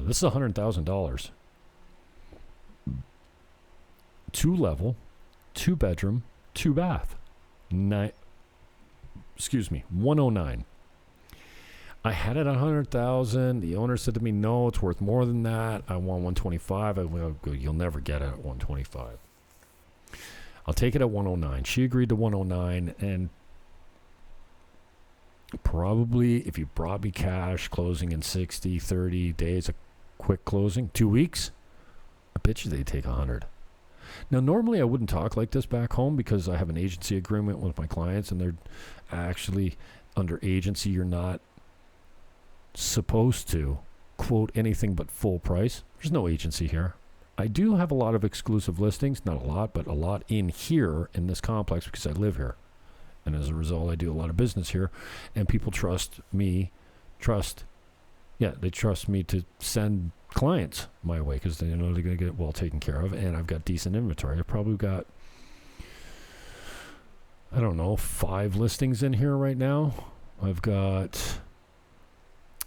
Speaker 2: this is $100,000. 2-level, 2-bedroom, 2-bath. 109. I had it at 100,000. The owner said to me, "No, it's worth more than that. I want 125." I go, "You'll never get it at 125. I'll take it at 109. She agreed to 109, and probably if you brought me cash, closing in 60, 30 days, a quick closing, 2 weeks, I bet you they'd take 100. Now, normally I wouldn't talk like this back home because I have an agency agreement with my clients, and they're actually under agency. You're not supposed to quote anything but full price. There's no agency here. I do have a lot of exclusive listings, not a lot, but a lot in here in this complex because I live here. And as a result, I do a lot of business here, and people trust me to send clients my way because they know they're going to get well taken care of, and I've got decent inventory. I've probably got, 5 listings in here right now. I've got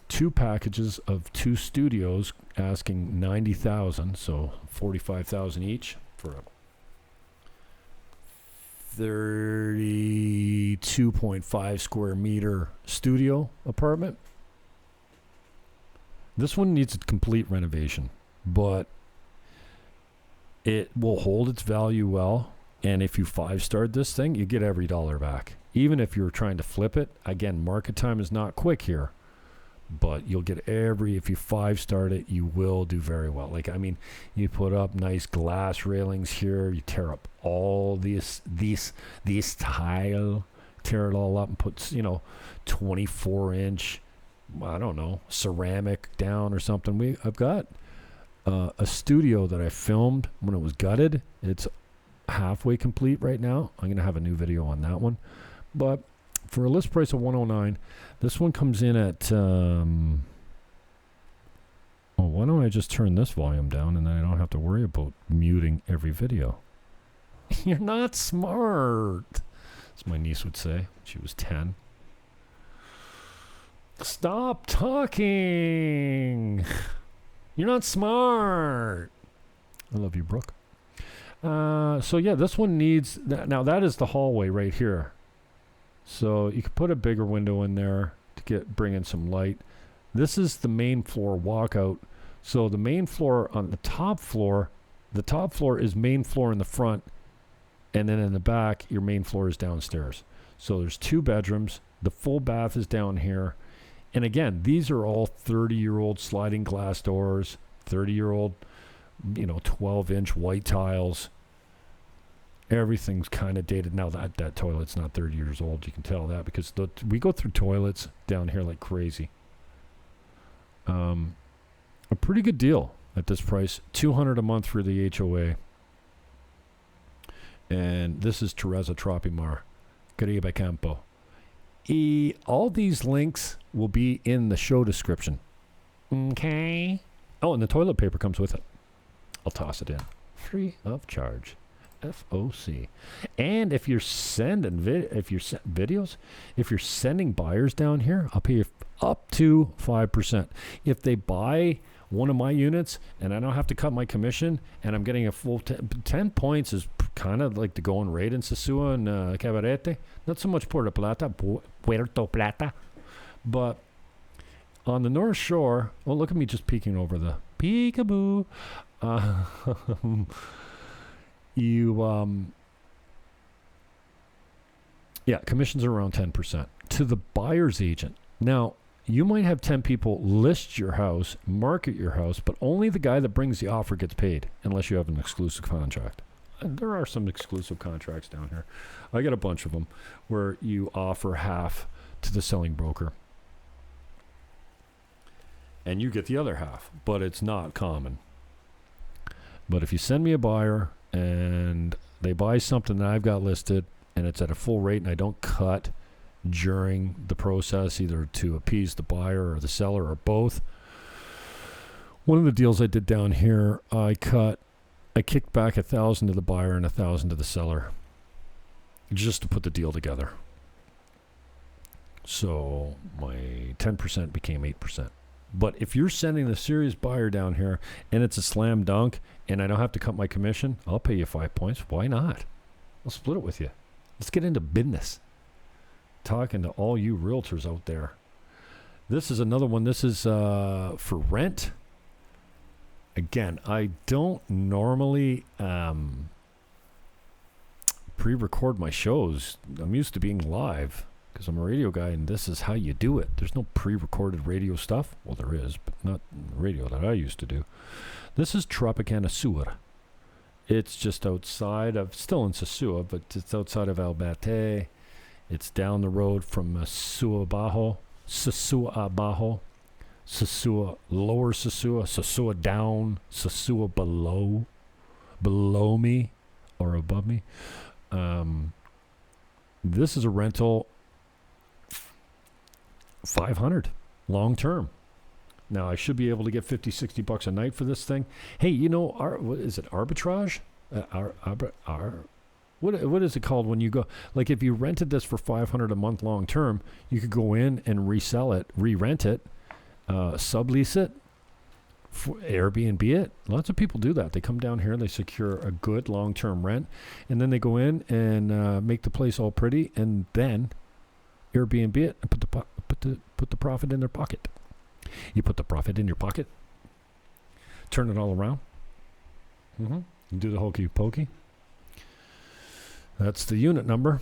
Speaker 2: 2 packages of 2 studios asking $90,000, so $45,000 each for a 32.5 square meter studio apartment. This one needs a complete renovation, but it will hold its value well. And if you 5-starred this thing, you get every dollar back. Even if you're trying to flip it, again, market time is not quick here, but you'll get if you 5-starred it, you will do very well. You put up nice glass railings here, you tear up all these tile, tear it all up and put, 24-inch, ceramic down or something. I've got a studio that I filmed when it was gutted. It's halfway complete right now. I'm going to have a new video on that one. But for a list price of $109, this one comes in at why don't I just turn this volume down and then I don't have to worry about muting every video. You're not smart, as my niece would say when she was 10. Stop talking. You're not smart. I love you, Brooke. This one needs... Now, that is the hallway right here. So you could put a bigger window in there to bring in some light. This is the main floor walkout. So the main floor on the top floor is main floor in the front, and then in the back, your main floor is downstairs. So there's 2 bedrooms. The full bath is down here. And again, these are all 30-year-old sliding glass doors, 30-year-old, 12-inch white tiles. Everything's kind of dated now. That toilet's not 30 years old. You can tell that because we go through toilets down here like crazy. A pretty good deal at this price. $200 a month for the HOA. And this is Teresa Tropimar, Kad Campo. All these links will be in the show description. Okay. Oh, and the toilet paper comes with it. I'll toss it in. Free of charge. FOC. And if you're sending videos, if you're sending buyers down here, I'll pay you up to 5%. If they buy one of my units and I don't have to cut my commission and I'm getting a full 10 points is kind of like the going rate in Sosúa and Cabarete. Not so much Puerto Plata, but on the North Shore, well, look at me just peeking over the peekaboo. Commissions are around 10% to the buyer's agent. Now, you might have 10 people list your house, market your house, but only the guy that brings the offer gets paid unless you have an exclusive contract. And there are some exclusive contracts down here. I got a bunch of them where you offer half to the selling broker and you get the other half, but it's not common. But if you send me a buyer and they buy something that I've got listed and it's at a full rate and I don't cut during the process, either to appease the buyer or the seller or both. One of the deals I did down here, I kicked back $1,000 to the buyer and $1,000 to the seller just to put the deal together. So my 10% became 8%. But if you're sending a serious buyer down here and it's a slam dunk and I don't have to cut my commission, I'll pay you 5 points. Why not? I'll split it with you. Let's get into business. Talking to all you realtors out there. This is another one. This is for rent. Again, I don't normally pre-record my shows. I'm used to being live because I'm a radio guy, and this is how you do it. There's no pre-recorded radio stuff. Well, there is, but not radio that I used to do. This is Tropicando. It's just outside of, still in Sosua, but it's outside of Albate. It's down the road from Sosua Abajo, Sosua Lower Sosua, Sosua Down, Sosua below me or above me. This is a rental, $500 long term. Now I should be able to get $50-$60 a night for this thing. Hey, you know, what is it? Arbitrage? What is it called when you go, like if you rented this for $500 a month long term, you could go in and resell it, re-rent it, sublease it, for Airbnb it. Lots of people do that. They come down here and they secure a good long-term rent, and then they go in and make the place all pretty, and then Airbnb it and put the profit in their pocket. You put the profit in your pocket, turn it all around, you do the hokey pokey. That's the unit number.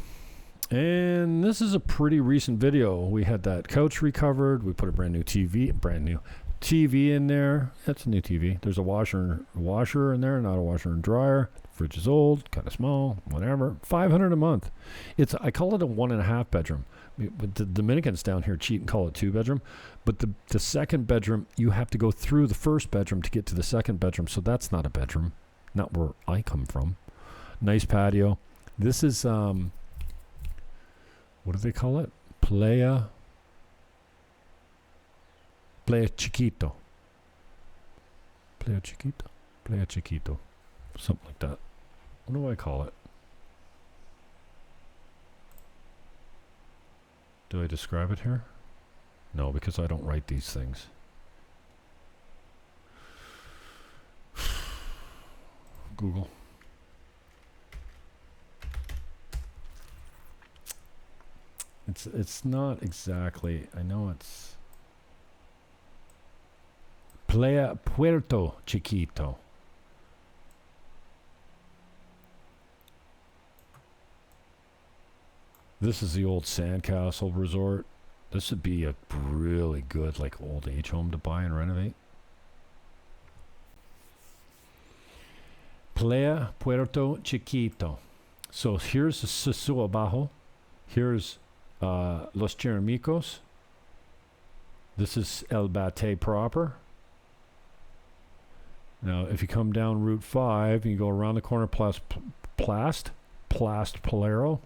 Speaker 2: And this is a pretty recent video. We had that couch recovered. We put a brand new TV in there. That's a new TV. There's a washer in there, not a washer and dryer. The fridge is old, kind of small, whatever. $500 a month. I call it a 1.5 bedroom. But the Dominicans down here cheat and call it 2 bedroom. But the second bedroom, you have to go through the first bedroom to get to the second bedroom. So that's not a bedroom. Not where I come from. Nice patio. This is, what do they call it? Playa Chiquito. Playa Chiquito. Something like that. What do I call it? Do I describe it here? No, because I don't write these things. Google. It's not exactly, I know it's Playa Puerto Chiquito. This is the old Sandcastle Resort. This would be a really good like old age home to buy and renovate. Playa Puerto Chiquito. So here's the Sosúa Bajo. Here's Los Cheramicos. This is El Bate proper. Now, if you come down Route 5, you go around the corner, Plast Polero,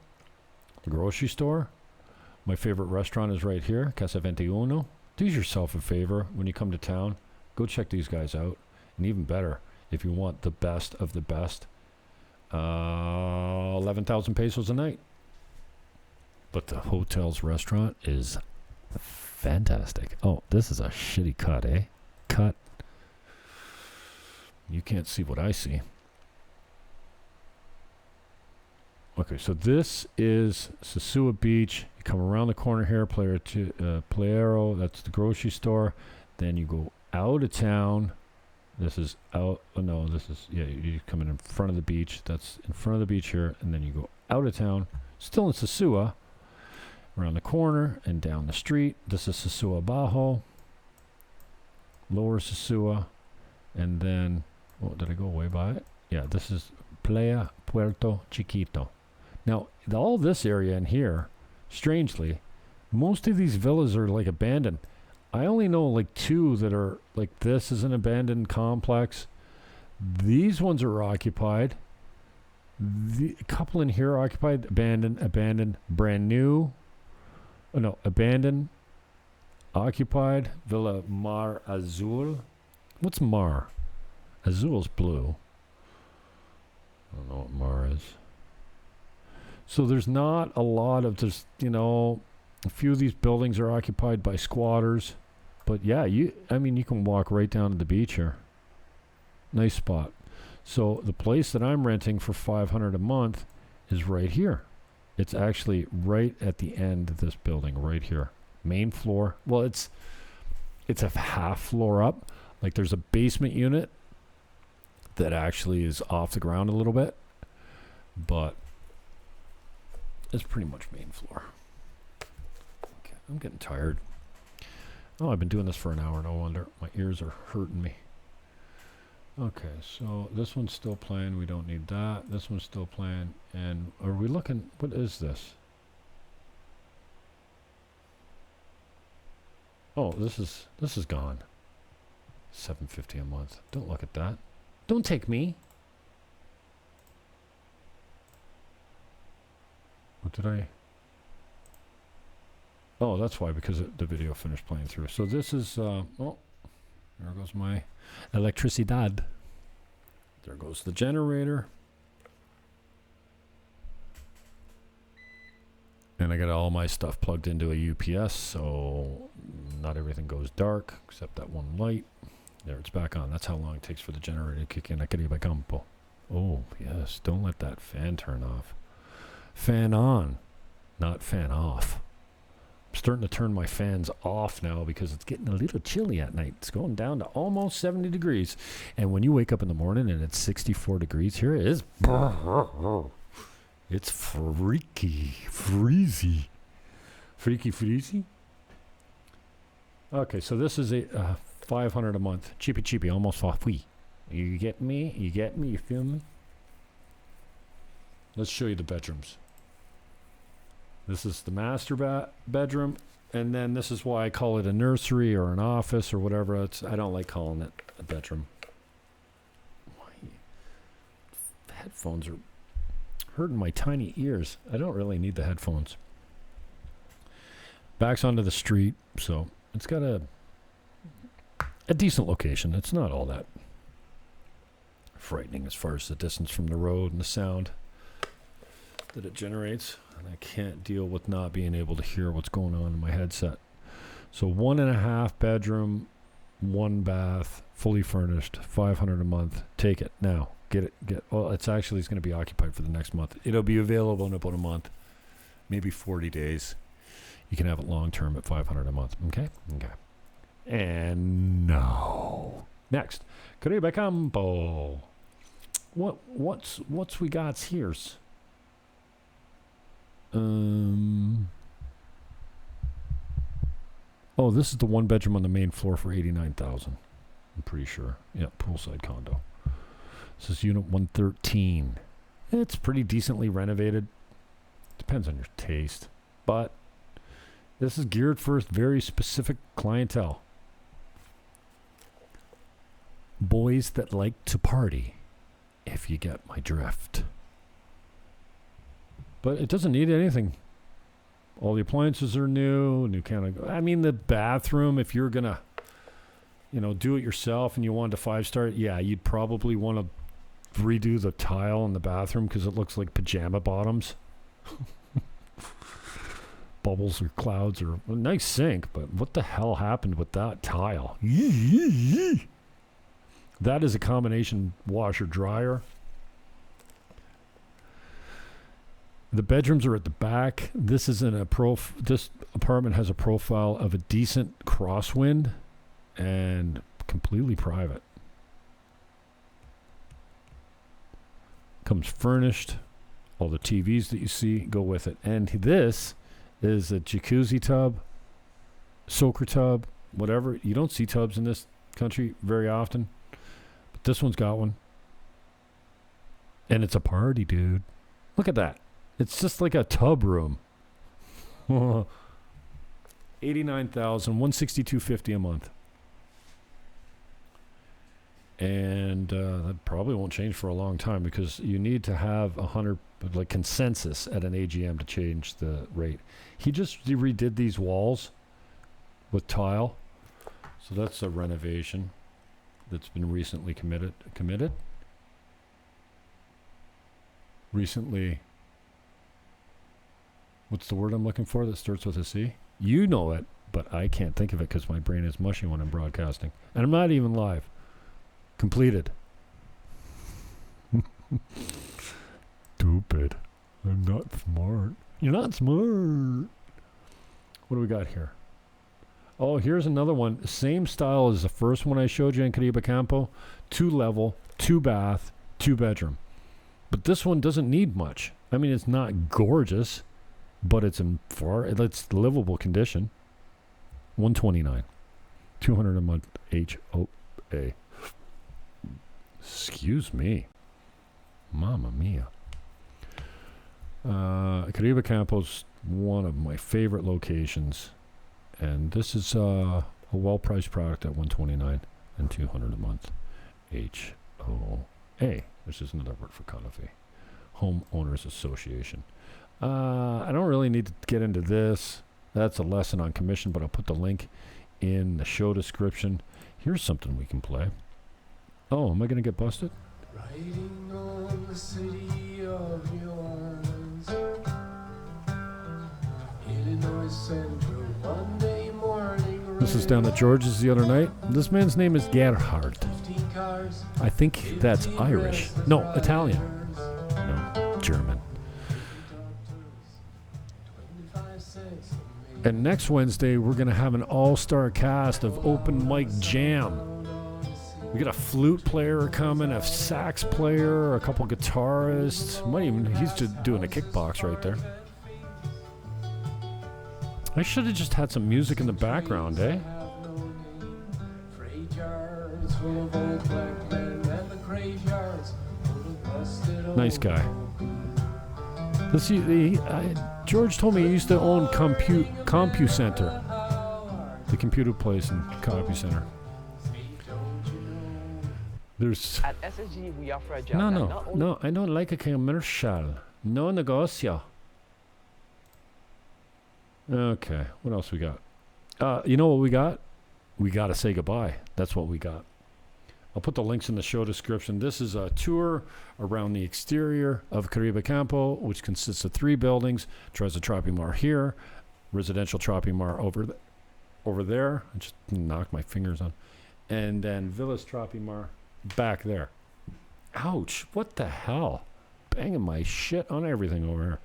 Speaker 2: the grocery store. My favorite restaurant is right here, Casa 21. Do yourself a favor when you come to town. Go check these guys out. And even better, if you want the best of the best, 11,000 pesos a night. But the hotel's restaurant is fantastic. Oh, this is a shitty cut, eh? Cut. You can't see what I see. Okay, so this is Sosúa Beach. You come around the corner here, Playero, that's the grocery store. Then you go out of town. This is out, oh no, this is, yeah, you come in front of the beach. That's in front of the beach here. And then you go out of town, still in Sosúa, around the corner and down the street. This is Sosúa Bajo, lower Sosúa. And then, oh, did I go way by it? Yeah, this is Playa Puerto Chiquito. Now, all this area in here, strangely, most of these villas are like abandoned. I only know like 2 that are like, this is an abandoned complex. These ones are occupied. The couple in here are occupied, abandoned, brand new. Oh, no, abandoned, occupied, Villa Mar Azul. What's Mar? Azul's blue. I don't know what Mar is. So there's not a lot of, there's, you know, a few of these buildings are occupied by squatters. But yeah, I mean, you can walk right down to the beach here. Nice spot. So the place that I'm renting for $500 a month is right here. It's actually right at the end of this building, right here. Main floor. Well, it's a half floor up. Like there's a basement unit that actually is off the ground a little bit, but it's pretty much main floor. Okay, I'm getting tired. Oh, I've been doing this for an hour, no wonder. My ears are hurting me. Okay, so this one's still playing. We don't need that. This one's still playing. And are we looking, what is this? Oh, this is gone. $750 a month. Don't look at that. Don't take me. What did I? Oh, that's why, because the video finished playing through. So this is, oh, there goes my electricidad. There goes the generator. And I got all my stuff plugged into a UPS, so not everything goes dark, except that one light. There, it's back on. That's how long it takes for the generator to kick in at Kad Campo. Oh, yes, don't let that fan turn off. Fan on, not fan off. I'm starting to turn my fans off now because it's getting a little chilly at night. It's going down to almost 70 degrees. And when you wake up in the morning and it's 64 degrees, here it is. It's freaky, freezy. Freaky, freezy. Okay, so this is a $500 a month. Cheapy, almost for free. You get me? You get me? You feel me? Let's show you the bedrooms. This is the master bedroom, and then this is why I call it a nursery or an office or whatever. I don't like calling it a bedroom. The headphones are hurting my tiny ears. I don't really need the headphones. Backs onto the street, so it's got a decent location. It's not all that frightening as far as the distance from the road and the sound that it generates. And I can't deal with not being able to hear what's going on in my headset. So 1.5 bedroom, 1 bath, fully furnished, $500 a month. Take it now. Get it. Well, it's going to be occupied for the next month. It'll be available in about a month, maybe 40 days. You can have it long term at $500 a month. Okay. And now, next, Kad Campo. What's we got here's? Oh, this is the 1 bedroom on the main floor for $89,000. I'm pretty sure. Yeah, poolside condo. This is unit 113. It's pretty decently renovated. Depends on your taste. But this is geared for a very specific clientele. Boys that like to party, if you get my drift. But it doesn't need anything. All the appliances are new kind of. I mean, the bathroom, if you're going to, do it yourself and you wanted a 5-star, yeah, you'd probably want to redo the tile in the bathroom because it looks like pajama bottoms. Bubbles or clouds or a nice sink, but what the hell happened with that tile? That is a combination washer dryer. The bedrooms are at the back. This is this apartment has a profile of a decent crosswind and completely private. Comes furnished. All the TVs that you see go with it. And this is a jacuzzi tub, soaker tub, whatever. You don't see tubs in this country very often. But this one's got one. And it's a party, dude. Look at that. It's just like a tub room. $89,000, $162.50 a month. And that probably won't change for a long time because you need to have 100 consensus at an AGM to change the rate. He just redid these walls with tile, so that's a renovation that's been recently committed. Recently. What's the word I'm looking for that starts with a C? You know it, but I can't think of it because my brain is mushy when I'm broadcasting. And I'm not even live. Completed. Stupid. I'm not smart. You're not smart. What do we got here? Oh, here's another one. Same style as the first one I showed you in Kad Campo. 2-level, 2-bath, 2-bedroom. But this one doesn't need much. I mean, it's not gorgeous. But it's it's livable condition. $129, $200 a month HOA. Excuse me, Mamma mia. Kad Campo's one of my favorite locations, and this is a well-priced product at $129 and $200 a month HOA. This is another word for condo fee. Homeowners Association. I don't really need to get into this. That's a lesson on commission, but I'll put the link in the show description. Here's something we can play. Oh, am I going to get busted? Riding on the city of New Orleans, Illinois Central, Monday morning. This is down at George's the other night. This man's name is Gerhard. I think that's Irish. No, Italian. No, German. And next Wednesday, we're going to have an all-star cast of open mic jam. We got a flute player coming, a sax player, a couple guitarists. He's just doing a kickbox right there. I should have just had some music in the background, eh? Nice guy. George told me he used to own CompuCenter, the computer place in CompuCenter. There's
Speaker 3: at SSG we offer a job.
Speaker 2: No, I don't like a commercial. No negocio. Okay, what else we got? You know what we got? We got to say goodbye. That's what we got. I'll put the links in the show description. This is a tour around the exterior of Kad Campo, which consists of 3 buildings. Tries a Tropimar here, residential Tropimar over there. I just knocked my fingers on. And then Villas Tropimar back there. Ouch, what the hell? Banging my shit on everything over here.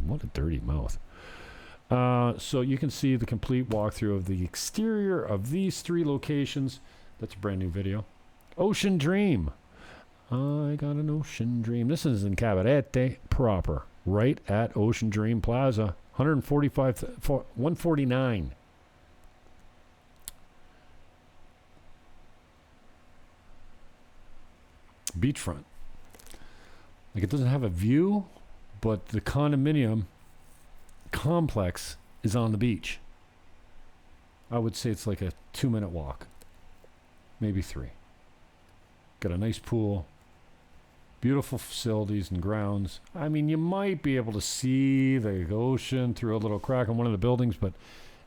Speaker 2: What a dirty mouth. So you can see the complete walkthrough of the exterior of these 3 locations. That's a brand new video. Ocean Dream. I got an Ocean Dream. This is in Cabarete proper, right at Ocean Dream Plaza. $149. Beachfront. Like, it doesn't have a view, but the condominium complex is on the beach. I would say it's like a 2-minute walk, maybe 3. Got a nice pool, beautiful facilities and grounds. I mean, you might be able to see the ocean through a little crack in one of the buildings, but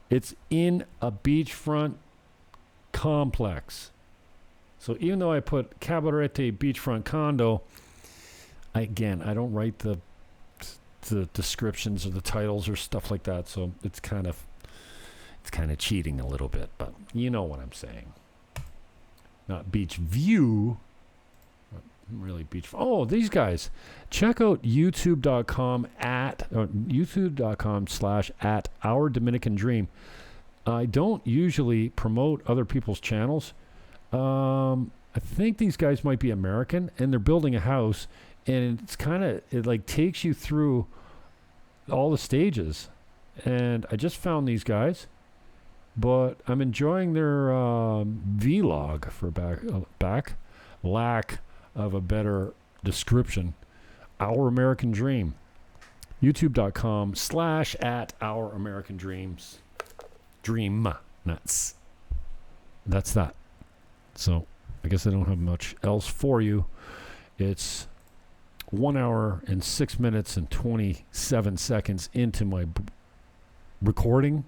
Speaker 2: it's in a beachfront complex. So even though I put Cabarete beachfront condo, I don't write the descriptions or the titles or stuff like that. So it's kind of cheating a little bit, but you know what I'm saying. Not beach view, not really beach. Oh, these guys, check out youtube.com/at our Dominican Dream. I don't usually promote other people's channels. I think these guys might be American, and they're building a house, and it like takes you through all the stages. And I just found these guys, but I'm enjoying their vlog for back lack of a better description. Our American Dream. youtube.com/at our American Dreams. Dream nuts. That's that. So I guess I don't have much else for you. It's 1 hour and 6 minutes and 27 seconds into my recording.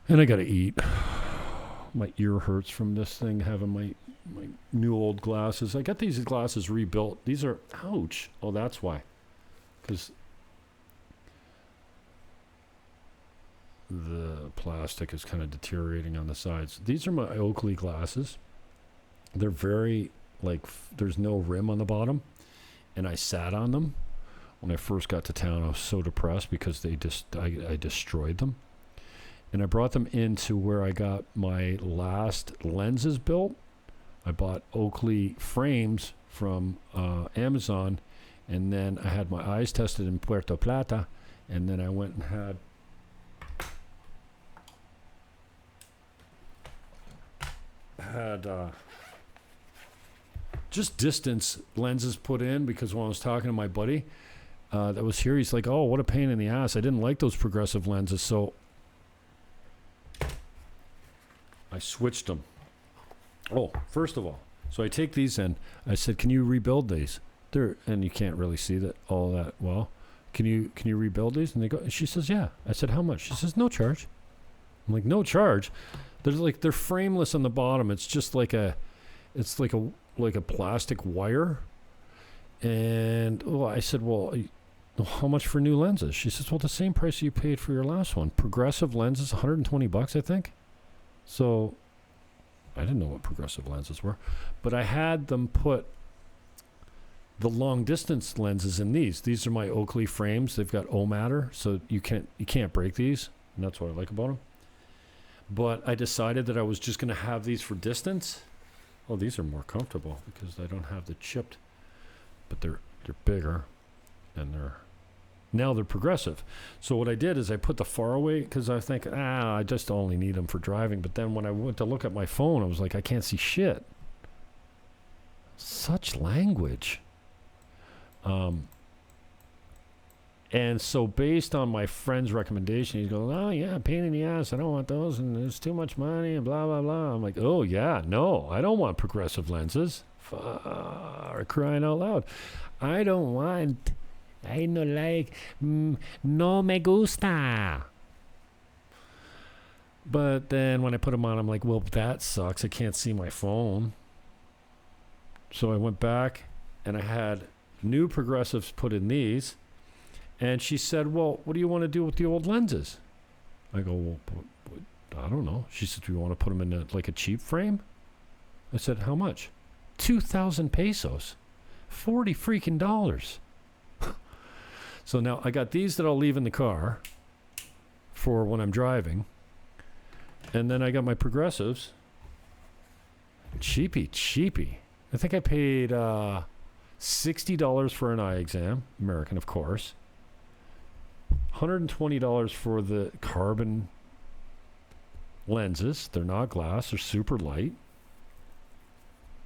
Speaker 2: And I got to eat. My ear hurts from this thing, having my new old glasses. I got these glasses rebuilt. These are, ouch. Oh, that's why. Because the plastic is kind of deteriorating on the sides. These are my Oakley glasses. They're very, there's no rim on the bottom. And I sat on them. When I first got to town, I was so depressed because I destroyed them. And I brought them into where I got my last lenses built. I bought Oakley frames from Amazon. And then I had my eyes tested in Puerto Plata. And then I went and had just distance lenses put in, because when I was talking to my buddy that was here, he's like, oh, what a pain in the ass. I didn't like those progressive lenses, so I switched them. Oh, first of all, so I take these in. I said, can you rebuild these? And you can't really see all that well. Can you rebuild these? And she says, yeah. I said, how much? She says, no charge. I'm like, no charge? They're frameless on the bottom. It's just like a plastic wire. And I said, well, how much for new lenses? She says, well, the same price you paid for your last one. Progressive lenses, $120, I think. So I didn't know what progressive lenses were, but I had them put the long distance lenses in these. These are my Oakley frames. They've got O-matter, so you can't break these, and that's what I like about them. But I decided that I was just going to have these for distance. Oh, these are more comfortable because I don't have the chipped, but they're bigger, and they're progressive. So what I did is I put the far away, because I think, I just only need them for driving. But then when I went to look at my phone, I was like, I can't see shit. Such language. And so based on my friend's recommendation, he's going, oh, yeah, pain in the ass. I don't want those, and there's too much money, and blah, blah, blah. I'm like, oh, yeah, no, I don't want progressive lenses. Crying out loud. I don't want... I no like, no me gusta. But then when I put them on, I'm like, well, that sucks. I can't see my phone. So I went back and I had new progressives put in these. And she said, well, what do you want to do with the old lenses? I go, well, I don't know. She said, do you want to put them in a cheap frame? I said, how much? 2,000 pesos. 40 freaking dollars. So now I got these that I'll leave in the car for when I'm driving. And then I got my progressives. Cheapy. I think I paid $60 for an eye exam. American, of course. $120 for the carbon lenses. They're not glass. They're super light.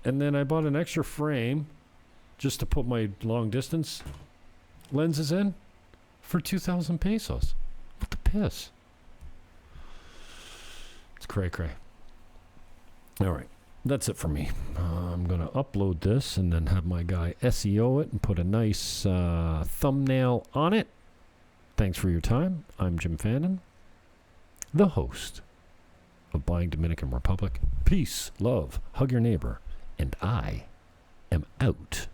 Speaker 2: And then I bought an extra frame just to put my long distance lenses in for 2,000 pesos. What the piss? It's cray-cray. All right. That's it for me. I'm going to upload this and then have my guy SEO it and put a nice thumbnail on it. Thanks for your time. I'm Jim Fannon, the host of Buying Dominican Republic. Peace, love, hug your neighbor, and I am out.